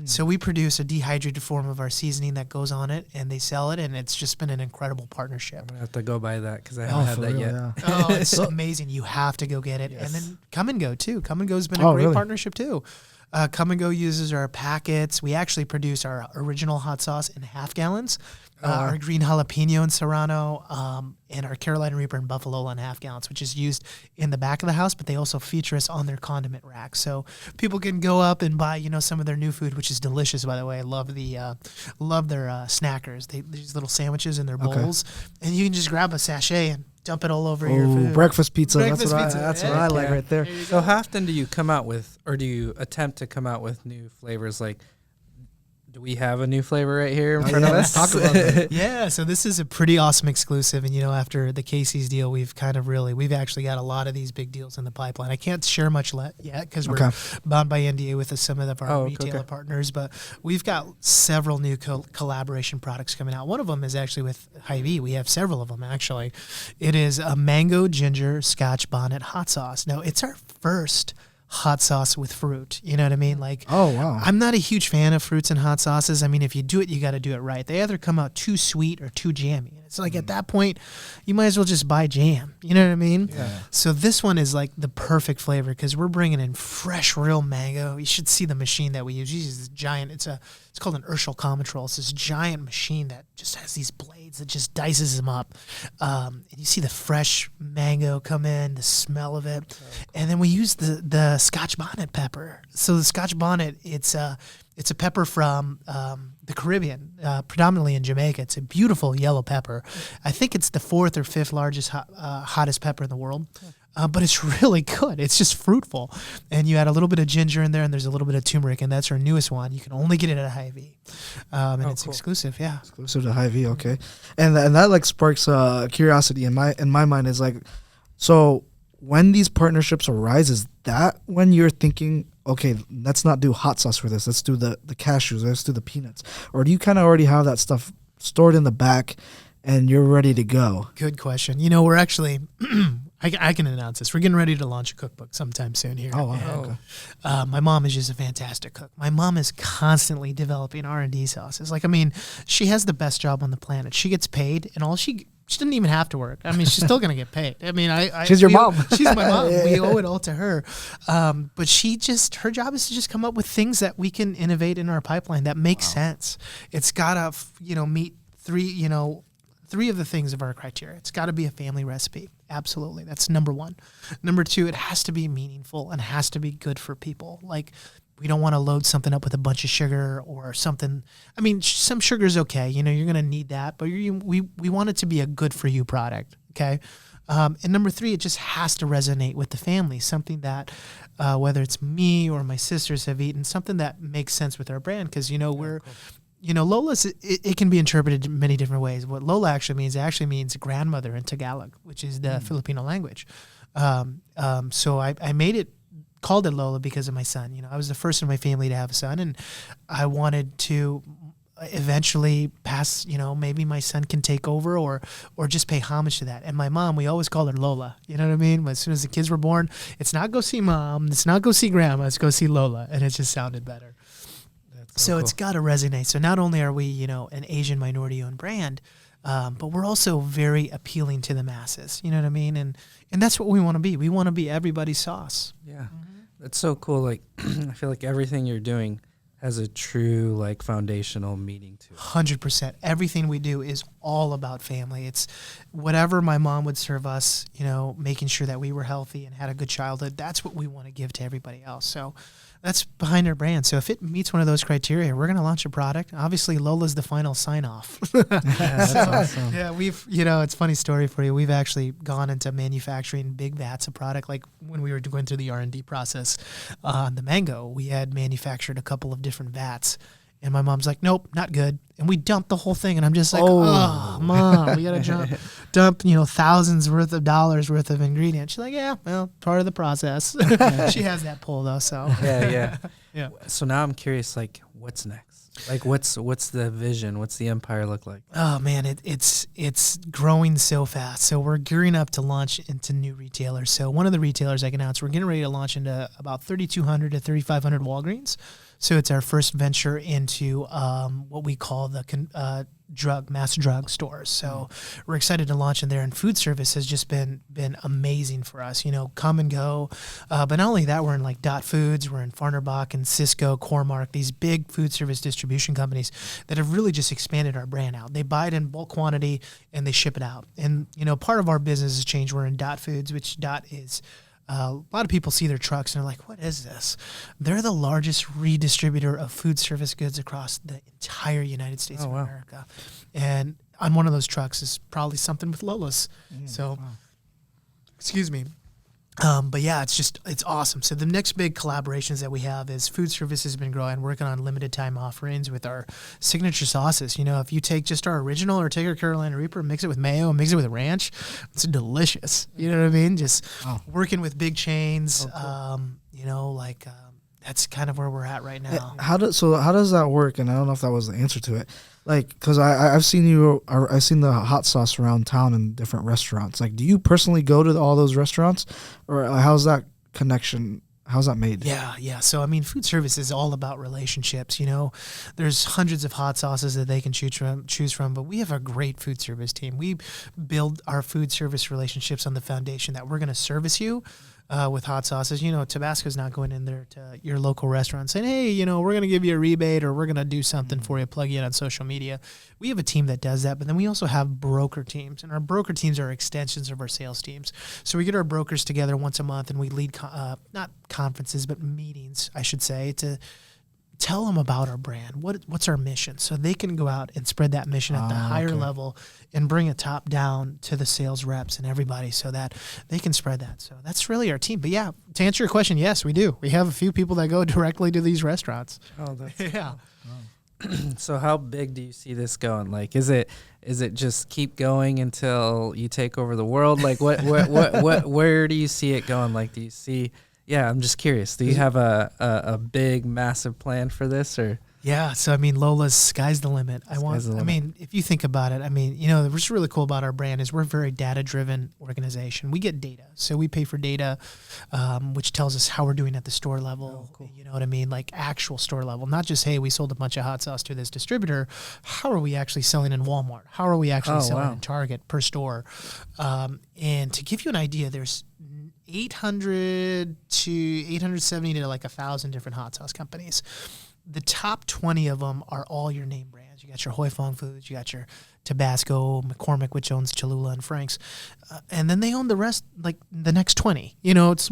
So we produce a dehydrated form of our seasoning that goes on it, and they sell it, and it's just been an incredible partnership. I'm going to have to go buy that because I haven't had that yet. Yeah. Oh, it's amazing. You have to go get it. Yes. And then Come and Go, too. Come and Go has been a great partnership, too. Come and Go uses our packets. We actually produce our original hot sauce in half gallons. Our green jalapeno and serrano, and our Carolina Reaper and Buffalo in half gallons, which is used in the back of the house, but they also feature us on their condiment rack. So people can go up and buy, some of their new food, which is delicious, by the way. I love their snackers. These little sandwiches in their bowls, and you can just grab a sachet and dump it all over your food. Breakfast pizza. Breakfast That's what I like right there. So how often do you come out with, or do you attempt to come out with new flavors? Like, do we have a new flavor right here in front of us? Let's talk about that. Yeah, so this is a pretty awesome exclusive. And, after the Casey's deal, we've actually got a lot of these big deals in the pipeline. I can't share much yet because we're bound by NDA with some of our retailer partners. But we've got several new collaboration products coming out. One of them is actually with Hy Vee. We have several of them, actually. It is a mango ginger scotch bonnet hot sauce. Now, it's our first hot sauce with fruit. You know what I mean? Like, I'm not a huge fan of fruits and hot sauces. I mean, if you do it, you got to do it right. They either come out too sweet or too jammy. It's like at that point, you might as well just buy jam. You know what I mean? Yeah. So this one is like the perfect flavor because we're bringing in fresh, real mango. You should see the machine that we use. We use this giant. It's called an Urschel Cometrol. It's this giant machine that just has these blades that just dices them up. And you see the fresh mango come in, the smell of it. And then we use the Scotch bonnet pepper. So the Scotch bonnet, it's a pepper from the Caribbean, predominantly in Jamaica. It's a beautiful yellow pepper. I think it's the fourth or fifth largest hottest pepper in the world. But it's really good. It's just fruitful. And you add a little bit of ginger in there, and there's a little bit of turmeric, and that's our newest one. You can only get it at Hy Vee. And it's exclusive, yeah. Exclusive to Hy Vee, okay. And that like sparks curiosity in my mind is like, so when these partnerships arise, is that when you're thinking, okay, let's not do hot sauce for this, let's do the cashews, let's do the peanuts? Or do you kind of already have that stuff stored in the back and you're ready to go? Good question. You know, we're actually, I can announce this. We're getting ready to launch a cookbook sometime soon here. Oh, wow. And, Okay. my mom is just a fantastic cook. My mom is constantly developing R&D sauces. Like, I mean, she has the best job on the planet. She gets paid, and she doesn't even have to work. I mean, she's still going to get paid. I mean, She's your mom. She's my mom. We owe it all to her. But her job is to just come up with things that we can innovate in our pipeline that make sense. It's got to, meet three of the things of our criteria. It's got to be a family recipe. Absolutely. That's number one. Number two, it has to be meaningful and has to be good for people. Like, we don't want to load something up with a bunch of sugar or something. I mean, some sugar is okay. You're going to need that, but we want it to be a good for you product. Okay. And number three, it just has to resonate with the family. Something that, whether it's me or my sisters have eaten, something that makes sense with our brand. Cause Lola's, it can be interpreted in many different ways. What Lola actually means grandmother in Tagalog, which is the Filipino language. So I called it Lola because of my son. I was the first in my family to have a son, and I wanted to eventually pass, maybe my son can take over or just pay homage to that. And my mom, we always called her Lola. You know what I mean? As soon as the kids were born, it's not go see mom, it's not go see grandma, it's go see Lola. And it just sounded better. So it's got to resonate. So not only are we, an Asian minority-owned brand, but we're also very appealing to the masses. You know what I mean? And that's what we want to be. We want to be everybody's sauce. Yeah, that's so cool. Like, I feel like everything you're doing has a true, like, foundational meaning to it. 100%. Everything we do is all about family. It's whatever my mom would serve us, making sure that we were healthy and had a good childhood. That's what we want to give to everybody else. So that's behind our brand. So if it meets one of those criteria, we're going to launch a product. Obviously, Lola's the final sign-off. That's awesome. Yeah, it's a funny story for you. We've actually gone into manufacturing big vats of product. Like when we were going through the R&D process on the mango, we had manufactured a couple of different vats. And my mom's like, nope, not good. And we dumped the whole thing. And I'm just like, oh Mom, we got to dump, thousands worth of dollars worth of ingredients. She's like, yeah, well, part of the process. She has that pull though. So Yeah. Yeah. So now I'm curious, like, what's next? Like, what's the vision? What's the empire look like? Oh man, it's growing so fast. So we're gearing up to launch into new retailers. So one of the retailers I can announce, we're getting ready to launch into about 3,200 to 3,500 Walgreens. So it's our first venture into what we call the mass drug stores. So we're excited to launch in there, and food service has just been amazing for us. Come and go. But not only that, we're in like Dot Foods, we're in Farnerbach and Cisco, Core-Mark, these big food service distribution companies that have really just expanded our brand out. They buy it in bulk quantity and they ship it out. And part of our business has changed. We're in Dot Foods, which Dot is. A lot of people see their trucks and they're like, what is this? They're the largest redistributor of food service goods across the entire United States of America. And on one of those trucks is probably something with Lola's. Excuse me. But yeah, it's awesome. So the next big collaborations that we have is food service has been growing, working on limited time offerings with our signature sauces. If you take just our original or take our Carolina Reaper, mix it with mayo, and mix it with ranch, it's delicious. You know what I mean? Just working with big chains, that's kind of where we're at right now. How does that work? And I don't know if that was the answer to it. Like, because I've seen I've seen the hot sauce around town in different restaurants. Like, do you personally go to all those restaurants, or how's that connection? How's that made? Yeah. So, food service is all about relationships. There's hundreds of hot sauces that they can choose from, but we have a great food service team. We build our food service relationships on the foundation that we're going to service you with hot sauces. Tabasco's not going in there to your local restaurant saying, hey, we're going to give you a rebate or we're going to do something for you, plug you in on social media. We have a team that does that, but then we also have broker teams, and our broker teams are extensions of our sales teams. So we get our brokers together once a month and we lead, not conferences, but meetings, I should say, to tell them about our brand. What's our mission? So they can go out and spread that mission at the higher level and bring it top down to the sales reps and everybody so that they can spread that. So that's really our team. But yeah, to answer your question, yes, we do. We have a few people that go directly to these restaurants. Oh, that's yeah. So how big do you see this going? Like, is it just keep going until you take over the world? Like, where do you see it going? Like, do you see? Yeah, I'm just curious. Do you have a big, massive plan for this, or? Yeah, so I mean, Lola's sky's the limit. I mean, if you think about it, I mean, what's really cool about our brand is we're a very data-driven organization. We get data, so we pay for data, which tells us how we're doing at the store level. Oh, cool. You know what I mean? Like actual store level, not just, hey, we sold a bunch of hot sauce to this distributor. How are we actually selling in Walmart? How are we actually selling in Target per store? And to give you an idea, there's 800 to 870 to like 1,000 different hot sauce companies. The top 20 of them are all your name brands. You got your Huy Fong Foods, you got your Tabasco, McCormick, which owns Cholula and Frank's. And then they own the rest, like the next 20. It's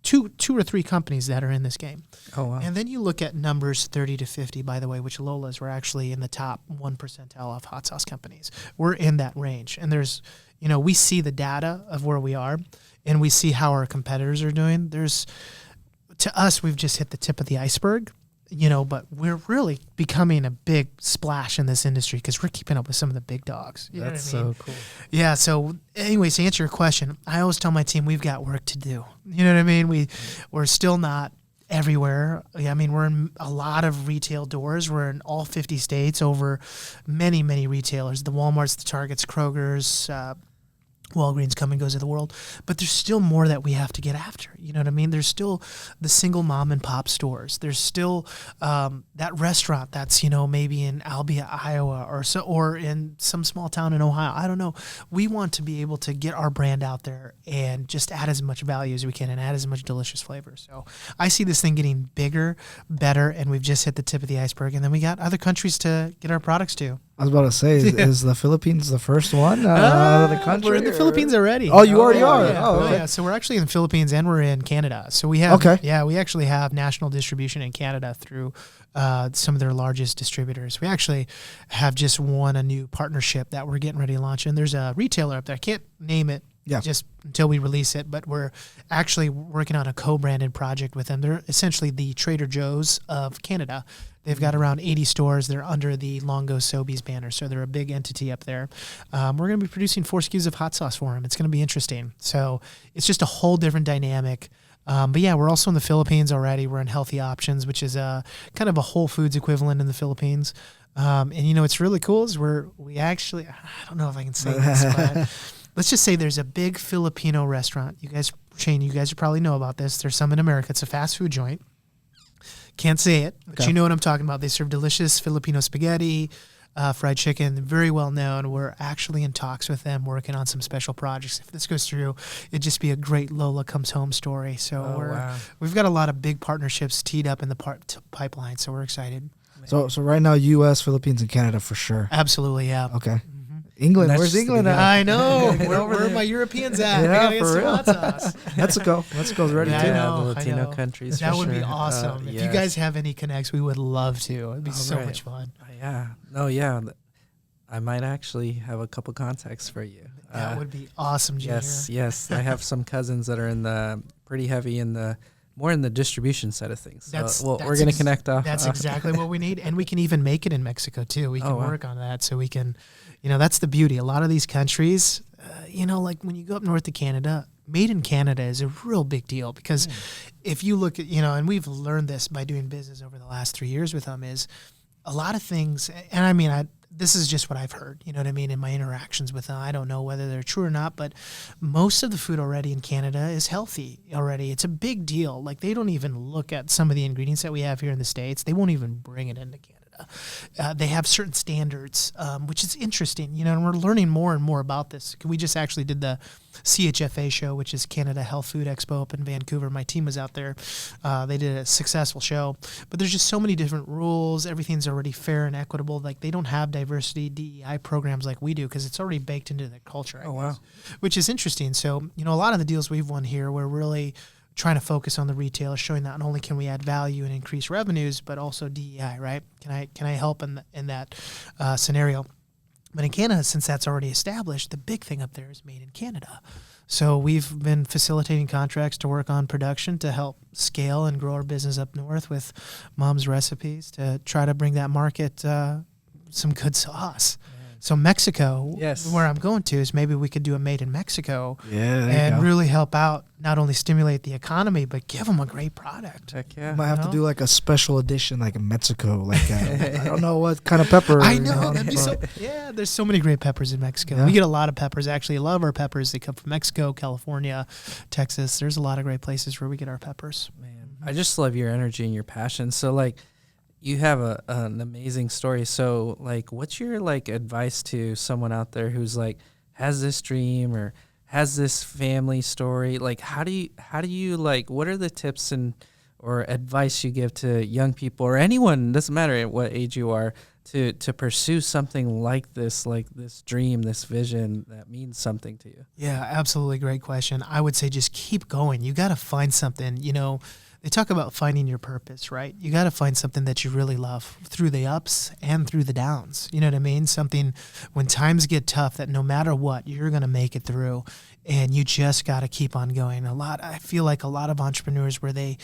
two or three companies that are in this game. Oh, wow. And then you look at numbers 30 to 50, by the way, which Lola's were actually in the top 1 percentile of hot sauce companies. We're in that range. And there's, we see the data of where we are, and we see how our competitors are doing. To us, we've just hit the tip of the iceberg. But we're really becoming a big splash in this industry because we're keeping up with some of the big dogs. That's so cool. Yeah. So anyways, to answer your question, I always tell my team we've got work to do. You know what I mean? We're still not everywhere. I mean, we're in a lot of retail doors. We're in all 50 states over many, many retailers, the Walmarts, the Targets, Kroger's, Walgreens come and goes of the world, but there's still more that we have to get after. You know what I mean? There's still the single mom and pop stores. There's still that restaurant that's maybe in Albia, Iowa, or in some small town in Ohio. I don't know. We want to be able to get our brand out there and just add as much value as we can and add as much delicious flavor. So I see this thing getting bigger, better, and we've just hit the tip of the iceberg. And then we got other countries to get our products to. I was about to say, is the Philippines the first one out of the country? We're in the Philippines already. Oh, you already are? Yeah. Oh, okay. Yeah. So we're actually in the Philippines and we're in Canada. So we have, we actually have national distribution in Canada through some of their largest distributors. We actually have just won a new partnership that we're getting ready to launch. And there's a retailer up there. I can't name it just until we release it, but we're actually working on a co-branded project with them. They're essentially the Trader Joe's of Canada. They've got around 80 stores. They're under the Longo Sobeys banner, so they're a big entity up there. We're going to be producing 4 SKUs of hot sauce for them. It's going to be interesting. So it's just a whole different dynamic. But yeah, we're also in the Philippines already. We're in Healthy Options, which is kind of a Whole Foods equivalent in the Philippines. And what's really cool is we actually, I don't know if I can say this, but let's just say there's a big Filipino restaurant. You guys probably know about this. There's some in America. It's a fast food joint. Can't say it, but you know what I'm talking about. They serve delicious Filipino spaghetti, fried chicken, very well known. We're actually in talks with them, working on some special projects. If this goes through, it'd just be a great Lola comes home story. So we've got a lot of big partnerships teed up in the pipeline, so we're excited. So right now, U.S., Philippines, and Canada for sure. Absolutely, yeah. Okay. England. Where's England at? I know. Where are my Europeans at? Yeah, for real. Hot sauce. Mexico's ready too. The Latino countries. That would be sure. awesome. If you guys have any connects, we would love to. It'd be so much fun. Yeah. No, yeah. I might actually have a couple contacts for you. That would be awesome, Junior. Yes. I have some cousins that are pretty heavy more in the distribution side of things. We're going to connect off. That's exactly what we need. And we can even make it in Mexico too. We can work on that so we can, that's the beauty. A lot of these countries, like when you go up north to Canada, made in Canada is a real big deal because if you look at, and we've learned this by doing business over the last 3 years with them, is a lot of things, and I mean, this is just what I've heard, you know what I mean, in my interactions with them. I don't know whether they're true or not, but most of the food already in Canada is healthy already. It's a big deal. Like, they don't even look at some of the ingredients that we have here in the States. They won't even bring it into Canada. They have certain standards, which is interesting, and we're learning more and more about this. We just actually did the CHFA show, which is Canada Health Food Expo up in Vancouver. My team was out there. They did a successful show, but there's just so many different rules. Everything's already fair and equitable. Like, they don't have diversity DEI programs like we do because it's already baked into their culture, I guess, wow. Which is interesting. So, a lot of the deals we've won here, we're really trying to focus on the retailer, showing not only can we add value and increase revenues, but also DEI, right? Can I help in that scenario? But in Canada, since that's already established, the big thing up there is made in Canada. So we've been facilitating contracts to work on production to help scale and grow our business up north with Mom's Recipes to try to bring that market some good sauce. So Mexico, where I'm going to, is maybe we could do a made in Mexico and really help out, not only stimulate the economy, but give them a great product. Heck yeah. Might have to do like a special edition, like in Mexico. Like I don't know what kind of pepper. I know. That'd be there's so many great peppers in Mexico. Yeah. We get a lot of peppers. Actually, I love our peppers. They come from Mexico, California, Texas. There's a lot of great places where we get our peppers. Man, I just love your energy and your passion. So, like, you have an amazing story. So, like, what's your, like, advice to someone out there who's, like, has this dream or has this family story? Like, how do you like, what are the tips or advice you give to young people or anyone, doesn't matter at what age you are, to pursue something like this dream, this vision that means something to you? Yeah, absolutely. Great question. I would say just keep going. You got to find something, They talk about finding your purpose, right? You got to find something that you really love through the ups and through the downs. You know what I mean? Something when times get tough that no matter what, you're going to make it through, and you just got to keep on going. I feel like a lot of entrepreneurs where they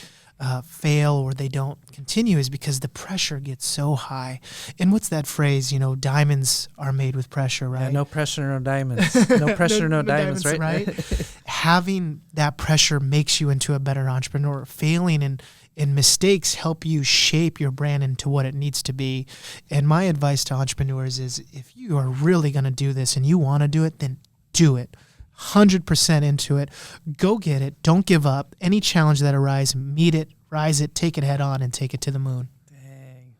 fail or they don't continue is because the pressure gets so high. And what's that phrase? Diamonds are made with pressure, right? Yeah, no pressure, no diamonds. No pressure, no diamonds, right? Having that pressure makes you into a better entrepreneur. Failing and mistakes help you shape your brand into what it needs to be. And my advice to entrepreneurs is if you are really going to do this and you want to do it, then do it. 100% into it. Go get it. Don't give up. Any challenge that arises, meet it, rise it, take it head on, and take it to the moon. Dang.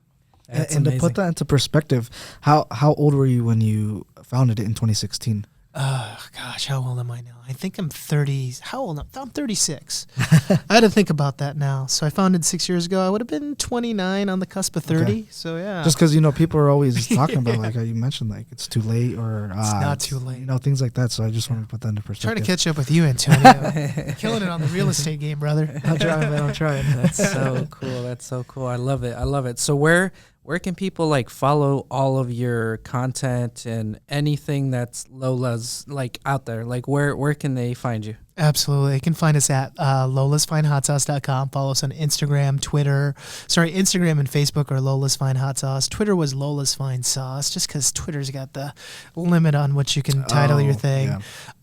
And to put that into perspective, how old were you when you founded it in 2016? Gosh, how old am I now? I think I'm 30. How old? I'm 36. I had to think about that now. So I founded 6 years ago. I would have been 29 on the cusp of 30. Okay. So yeah. Just because, people are always talking about, like how you mentioned, like it's too late or it's not too late. Things like that. So I just wanted to put that into perspective. Trying to catch up with you, Antonio. Killing it on the real estate game, brother. I'm trying, man. I'm trying. That's so cool. That's so cool. I love it. So where can people like follow all of your content and anything that's Lola's like out there? Like where can they find you? Absolutely. You can find us at lolasfinehotsauce.com. Follow us on Instagram, Instagram and Facebook are Lola's Fine Hot Sauce. Twitter was Lola's Fine Sauce, just because Twitter's got the limit on what you can title your thing.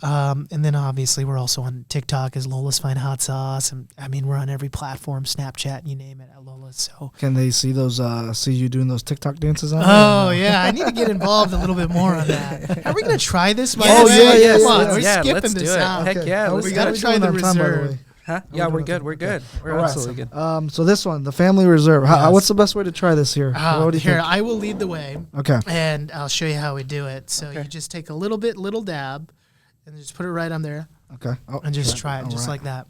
Yeah. And then obviously we're also on TikTok as Lola's Fine Hot Sauce. And I mean, we're on every platform, Snapchat, you name it, at Lola's. So can they see see you doing those TikTok dances on there? Yeah. I need to get involved a little bit more on that. Are we going to try this? Yeah, We're skipping let's this do it. out. Heck yeah. We got to try the reserve. Huh? Yeah, we're good. We're absolutely good. So this one, the family reserve. What's the best way to try this here? What do you think? I will lead the way. Okay. And I'll show you how we do it. So you just take a little dab, and just put it right on there. Okay. And just try it, just like that.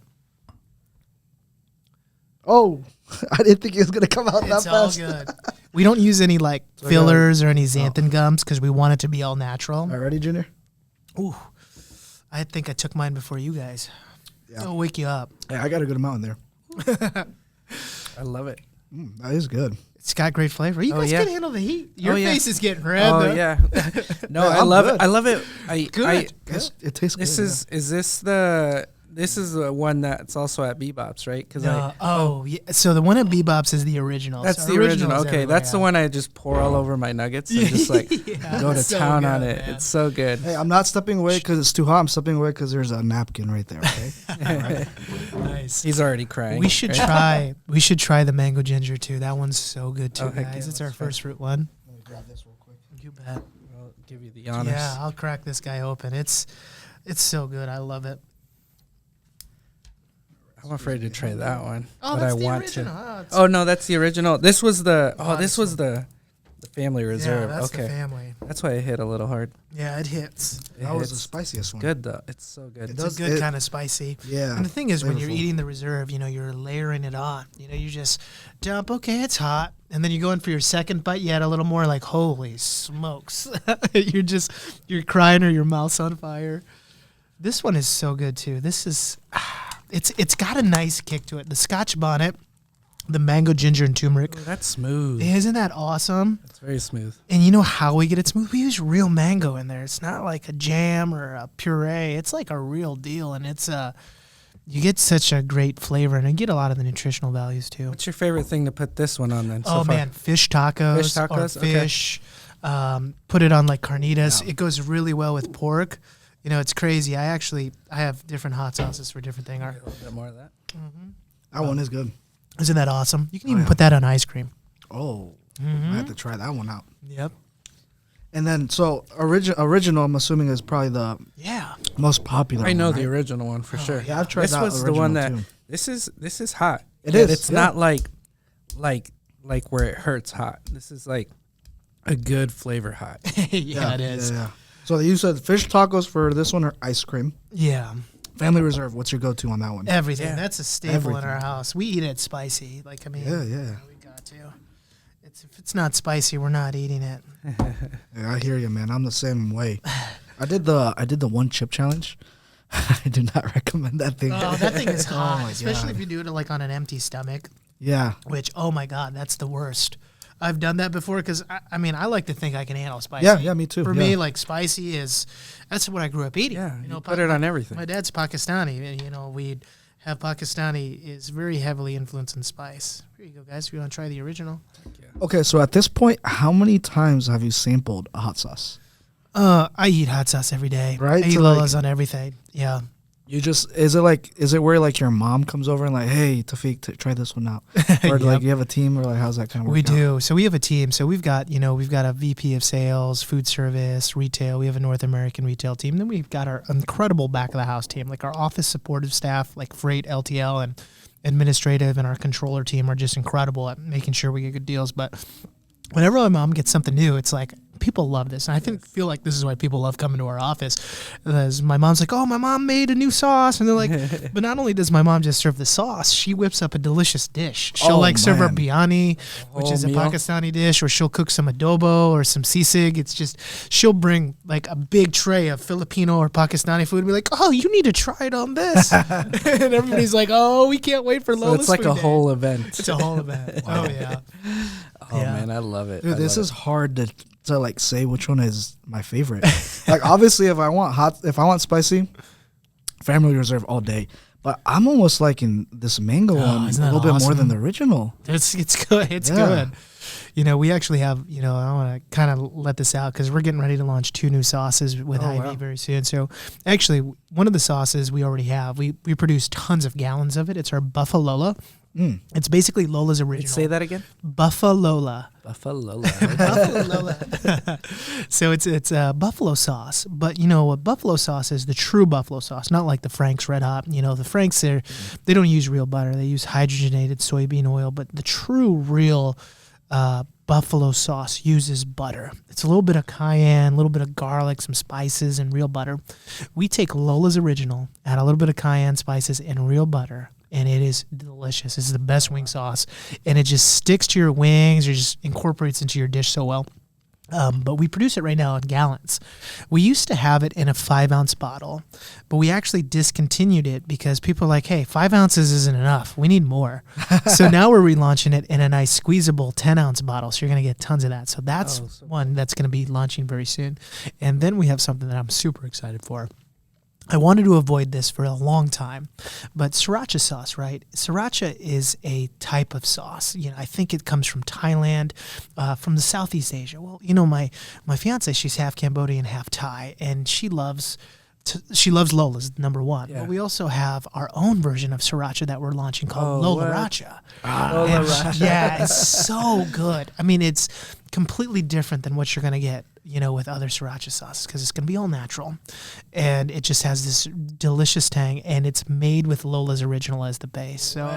Oh, I didn't think it was gonna come out that fast. It's all good. We don't use any fillers or any xanthan gums because we want it to be all natural. All right, ready, Junior? Ooh, I think I took mine before you guys. Yeah. It'll wake you up. Yeah, I got a good amount in there. I love it. That is good. It's got great flavor. You guys can handle the heat. Your face is getting red. Oh yeah. No, I love it. I love it. Good. It tastes good. This is the one that's also at Bebop's, right? So the one at Bebop's is the original. That's the original. Okay, that's the one I just pour all over my nuggets and just go to town on it. Man. It's so good. Hey, I'm not stepping away because it's too hot. I'm stepping away because there's a napkin right there. Okay. Right. Nice. He's already crying. We should try. We should try the mango ginger too. That one's so good too, guys. It's our first fruit one. Let me grab this real quick. You bet. I'll give you the honors. Yeah, I'll crack this guy open. It's so good. I love it. I'm afraid to try that one. Oh, but that's I the want original. to. Oh no, that's the original. This was the. This was the family reserve. Yeah, that's the family. That's why it hit a little hard. Yeah, it hits. That was the spiciest one. Good though. It's so good. It's a good kind of spicy. Yeah. And the thing is, when you're eating the reserve, you're layering it on. You just dump. Okay, it's hot, and then you go in for your second bite. You add a little more. Like, holy smokes! you're crying or your mouth's on fire. This one is so good too. This is. It's got a nice kick to it. The Scotch bonnet the mango, ginger, and turmeric. Ooh, that's smooth. Isn't that awesome? That's very smooth. And you know how we get it smooth? We use real mango in there. It's not like a jam or a puree. It's like a real deal, and it's you get such a great flavor, and you get a lot of the nutritional values too. What's your favorite thing to put this one on then? So Oh far? man, fish tacos, Fish tacos? or Okay. fish. Put it on like carnitas. It goes really well with pork. You know, it's crazy. I have different hot sauces for different things. A little bit more of that. That one is good. Isn't that awesome? You can even put that on ice cream. Oh, I have to try that one out. Yep. And then, so original, I'm assuming is probably the Yeah. most popular. I know one, the right? original one for sure. yeah, I've tried this that was the one that original, too. this is hot. It Yet is, It's yeah. not like where it hurts hot. This is like a good flavor hot. yeah, it is. Yeah. So you said fish tacos for this one or ice cream. Yeah. Family Reserve, what's your go-to on that one? Everything. Yeah. That's a staple Everything. in our house. We eat it spicy. Like, I mean, Yeah. we got to. If it's not spicy, we're not eating it. Yeah, I hear you, man. I'm the same way. I did the one chip challenge. I do not recommend that thing. Oh, that thing is hot, my especially God. if you do it like on an empty stomach. Yeah. Which, oh my God, that's the worst. I've done that before because I mean I like to think I can handle spicy. Yeah, me too. For yeah. me, like spicy that's what I grew up eating. Yeah, you know, put it on everything. My dad's Pakistani, and you know we'd have Pakistani is very heavily influenced in spice. Here you go, guys. If you want to try the original. Okay, so at this point, how many times have you sampled a hot sauce? I eat hot sauce every day. Right? I eat So, like- Lola's on everything. Yeah. You just is it where like your mom comes over and like, hey, Taufeek, try this one out, or like Yep. you have a team, or like how's that kind of work? We out? do. So we have a team. So we've got a VP of sales, food service, retail. We have a North American retail team. Then we've got our incredible back of the house team, like our office supportive staff, like freight, LTL, and administrative, and our controller team are just incredible at making sure we get good deals. But whenever my mom gets something new, it's like people love this, and I feel like this is why people love coming to our office. Is my mom's like, "Oh, my mom made a new sauce," and they're like, "But not only does my mom just serve the sauce, she whips up a delicious dish. She'll Oh, serve her man. biryani, which Whole is a meal? Pakistani dish, or she'll cook some adobo or some sisig. It's just she'll bring like a big tray of Filipino or Pakistani food and be like, "Oh, you need to try it on this," and everybody's like, "Oh, we can't wait for So Lola's it's like food a day." whole event. It's a whole event. Oh yeah. Oh Yeah. man, I love it. Dude, I this love is hard to like say which one is my favorite. Like obviously, if I want spicy, Family Reserve all day. But I'm almost liking this mango one isn't a that little bit more awesome? than the original. It's good. It's Yeah. good. You know, we actually have, I want to kind of let this out because we're getting ready to launch 2 new sauces with Hy Vee wow. very soon. So actually, one of the sauces we already have, we produce tons of gallons of it. It's our Buffalo. It's basically Lola's it. original. Say that again. Buffalo. Buffalo. Buffalo. So it's buffalo sauce, but you know what buffalo sauce is? The true buffalo sauce, not like the Frank's Red Hot. You know, the Frank's they don't use real butter; they use hydrogenated soybean oil. But the true, real buffalo sauce uses butter. It's a little bit of cayenne, a little bit of garlic, some spices, and real butter. We take Lola's original, add a little bit of cayenne, spices, and real butter. And it is delicious. It's the best wing sauce. And it just sticks to your wings or just incorporates into your dish so well. But we produce it right now in gallons. We used to have it in a 5-ounce bottle, but we actually discontinued it because people are like, hey, 5 ounces isn't enough. We need more. So now we're relaunching it in a nice squeezable 10-ounce bottle. So you're going to get tons of that. So that's one that's going to be launching very soon. And then we have something that I'm super excited for. I wanted to avoid this for a long time, but sriracha sauce, right? Sriracha is a type of sauce. You know, I think it comes from Thailand, from the Southeast Asia. Well, you know, my fiance, she's half Cambodian, half Thai, and she loves Lola's, number one. Yeah. But we also have our own version of sriracha that we're launching called Oh, Lola what? Racha. Lola Racha. Yeah, it's so good. I mean, it's completely different than what you're going to get, with other sriracha sauces because it's going to be all natural. And it just has this delicious tang, and it's made with Lola's original as the base. So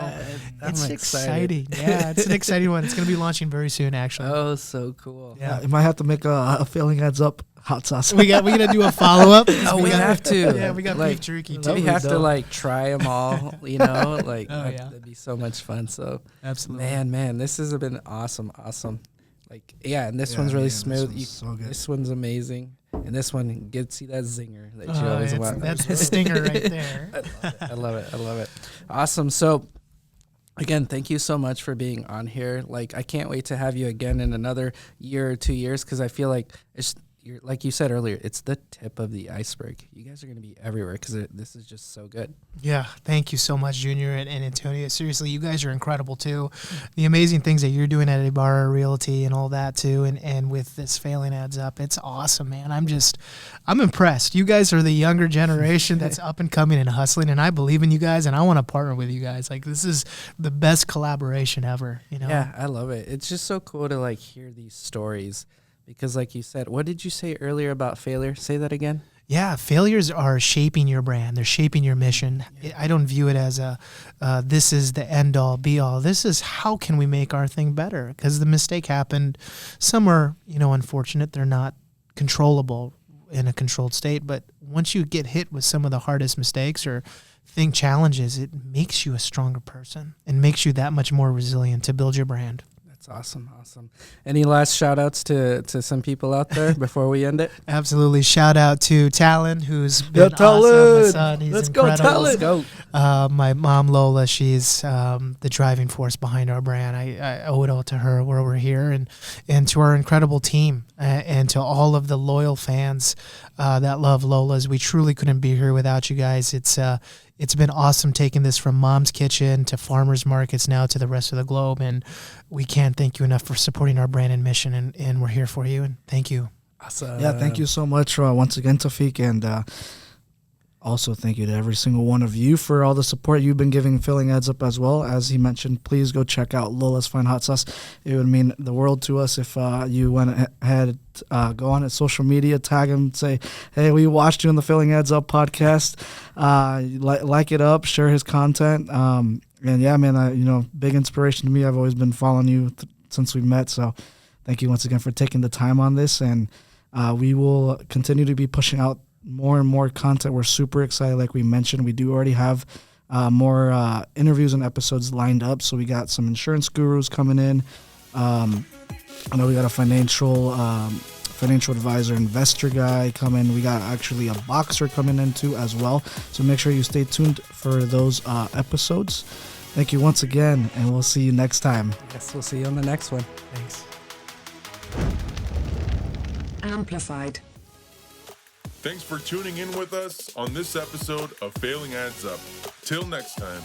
it's exciting. Yeah, it's an exciting one. It's going to be launching very soon, actually. Oh, so cool. Yeah. You might have to make a Failing Adds Up hot sauce. We got to do a follow-up. Oh, we have to. Yeah, we got Like, beef jerky, too. We have to try them all, like Oh, yeah. that'd be so much fun. So Absolutely. man, this has been awesome. Like, yeah, and this one's really this smooth. one's so good. This one's amazing, and this one gets you that zinger that you Oh, always want. that's the stinger right there. I love it. Awesome. So Again, thank you so much for being on here. Like, I can't wait to have you again in another year or 2 years, because I feel like like you said earlier, it's the tip of the iceberg. You guys are going to be everywhere because this is just so good. Yeah, thank you so much, Junior and Antonio. Seriously, you guys are incredible too. The amazing things that you're doing at Ibarra Realty and all that too, and with this Failing Adds Up, it's awesome, man. I'm impressed. You guys are the younger generation that's up and coming and hustling, and I believe in you guys, and I want to partner with you guys. Like, this is the best collaboration ever. You know? Yeah, I love it. It's just so cool to like hear these stories. Because like you said, what did you say earlier about failure? Say that again. Yeah, failures are shaping your brand. They're shaping your mission. I don't view it as this is the end all be all. This is how can we make our thing better? Because the mistake happened. Some are, unfortunate. They're not controllable in a controlled state. But once you get hit with some of the hardest mistakes or challenges, it makes you a stronger person and makes you that much more resilient to build your brand. Awesome. Any last shout outs to some people out there before we end it? Absolutely. Shout out to Talon, who's been Talon. awesome. My son, he's Let's incredible. go, Talon. Let's go. My mom, Lola, she's the driving force behind our brand. I owe it all to her where we're here, and to our incredible team, and to all of the loyal fans that love Lola's. We truly couldn't be here without you guys. It's been awesome taking this from Mom's Kitchen to farmers markets now to the rest of the globe, and we can't thank you enough for supporting our brand and mission, and we're here for you, and thank you. Awesome. Yeah, thank you so much once again, Taufeek, and also thank you to every single one of you for all the support you've been giving Failing Adds Up as well. As he mentioned, please go check out Lola's Fine Hot Sauce. It would mean the world to us if you went ahead, go on his social media, tag him, say, hey, we watched you on the Failing Adds Up podcast. Like it up, share his content. And yeah, man, big inspiration to me. I've always been following you since we met. So thank you once again for taking the time on this. And we will continue to be pushing out more and more content. We're super excited. Like we mentioned, we do already have more interviews and episodes lined up. So we got some insurance gurus coming in. I know we got a financial advisor, investor guy coming. We got actually a boxer coming in too as well. So make sure you stay tuned for those episodes. Thank you once again, and we'll see you next time. Yes, we'll see you on the next one. Thanks. Amplified. Thanks for tuning in with us on this episode of Failing Adds Up. Till next time.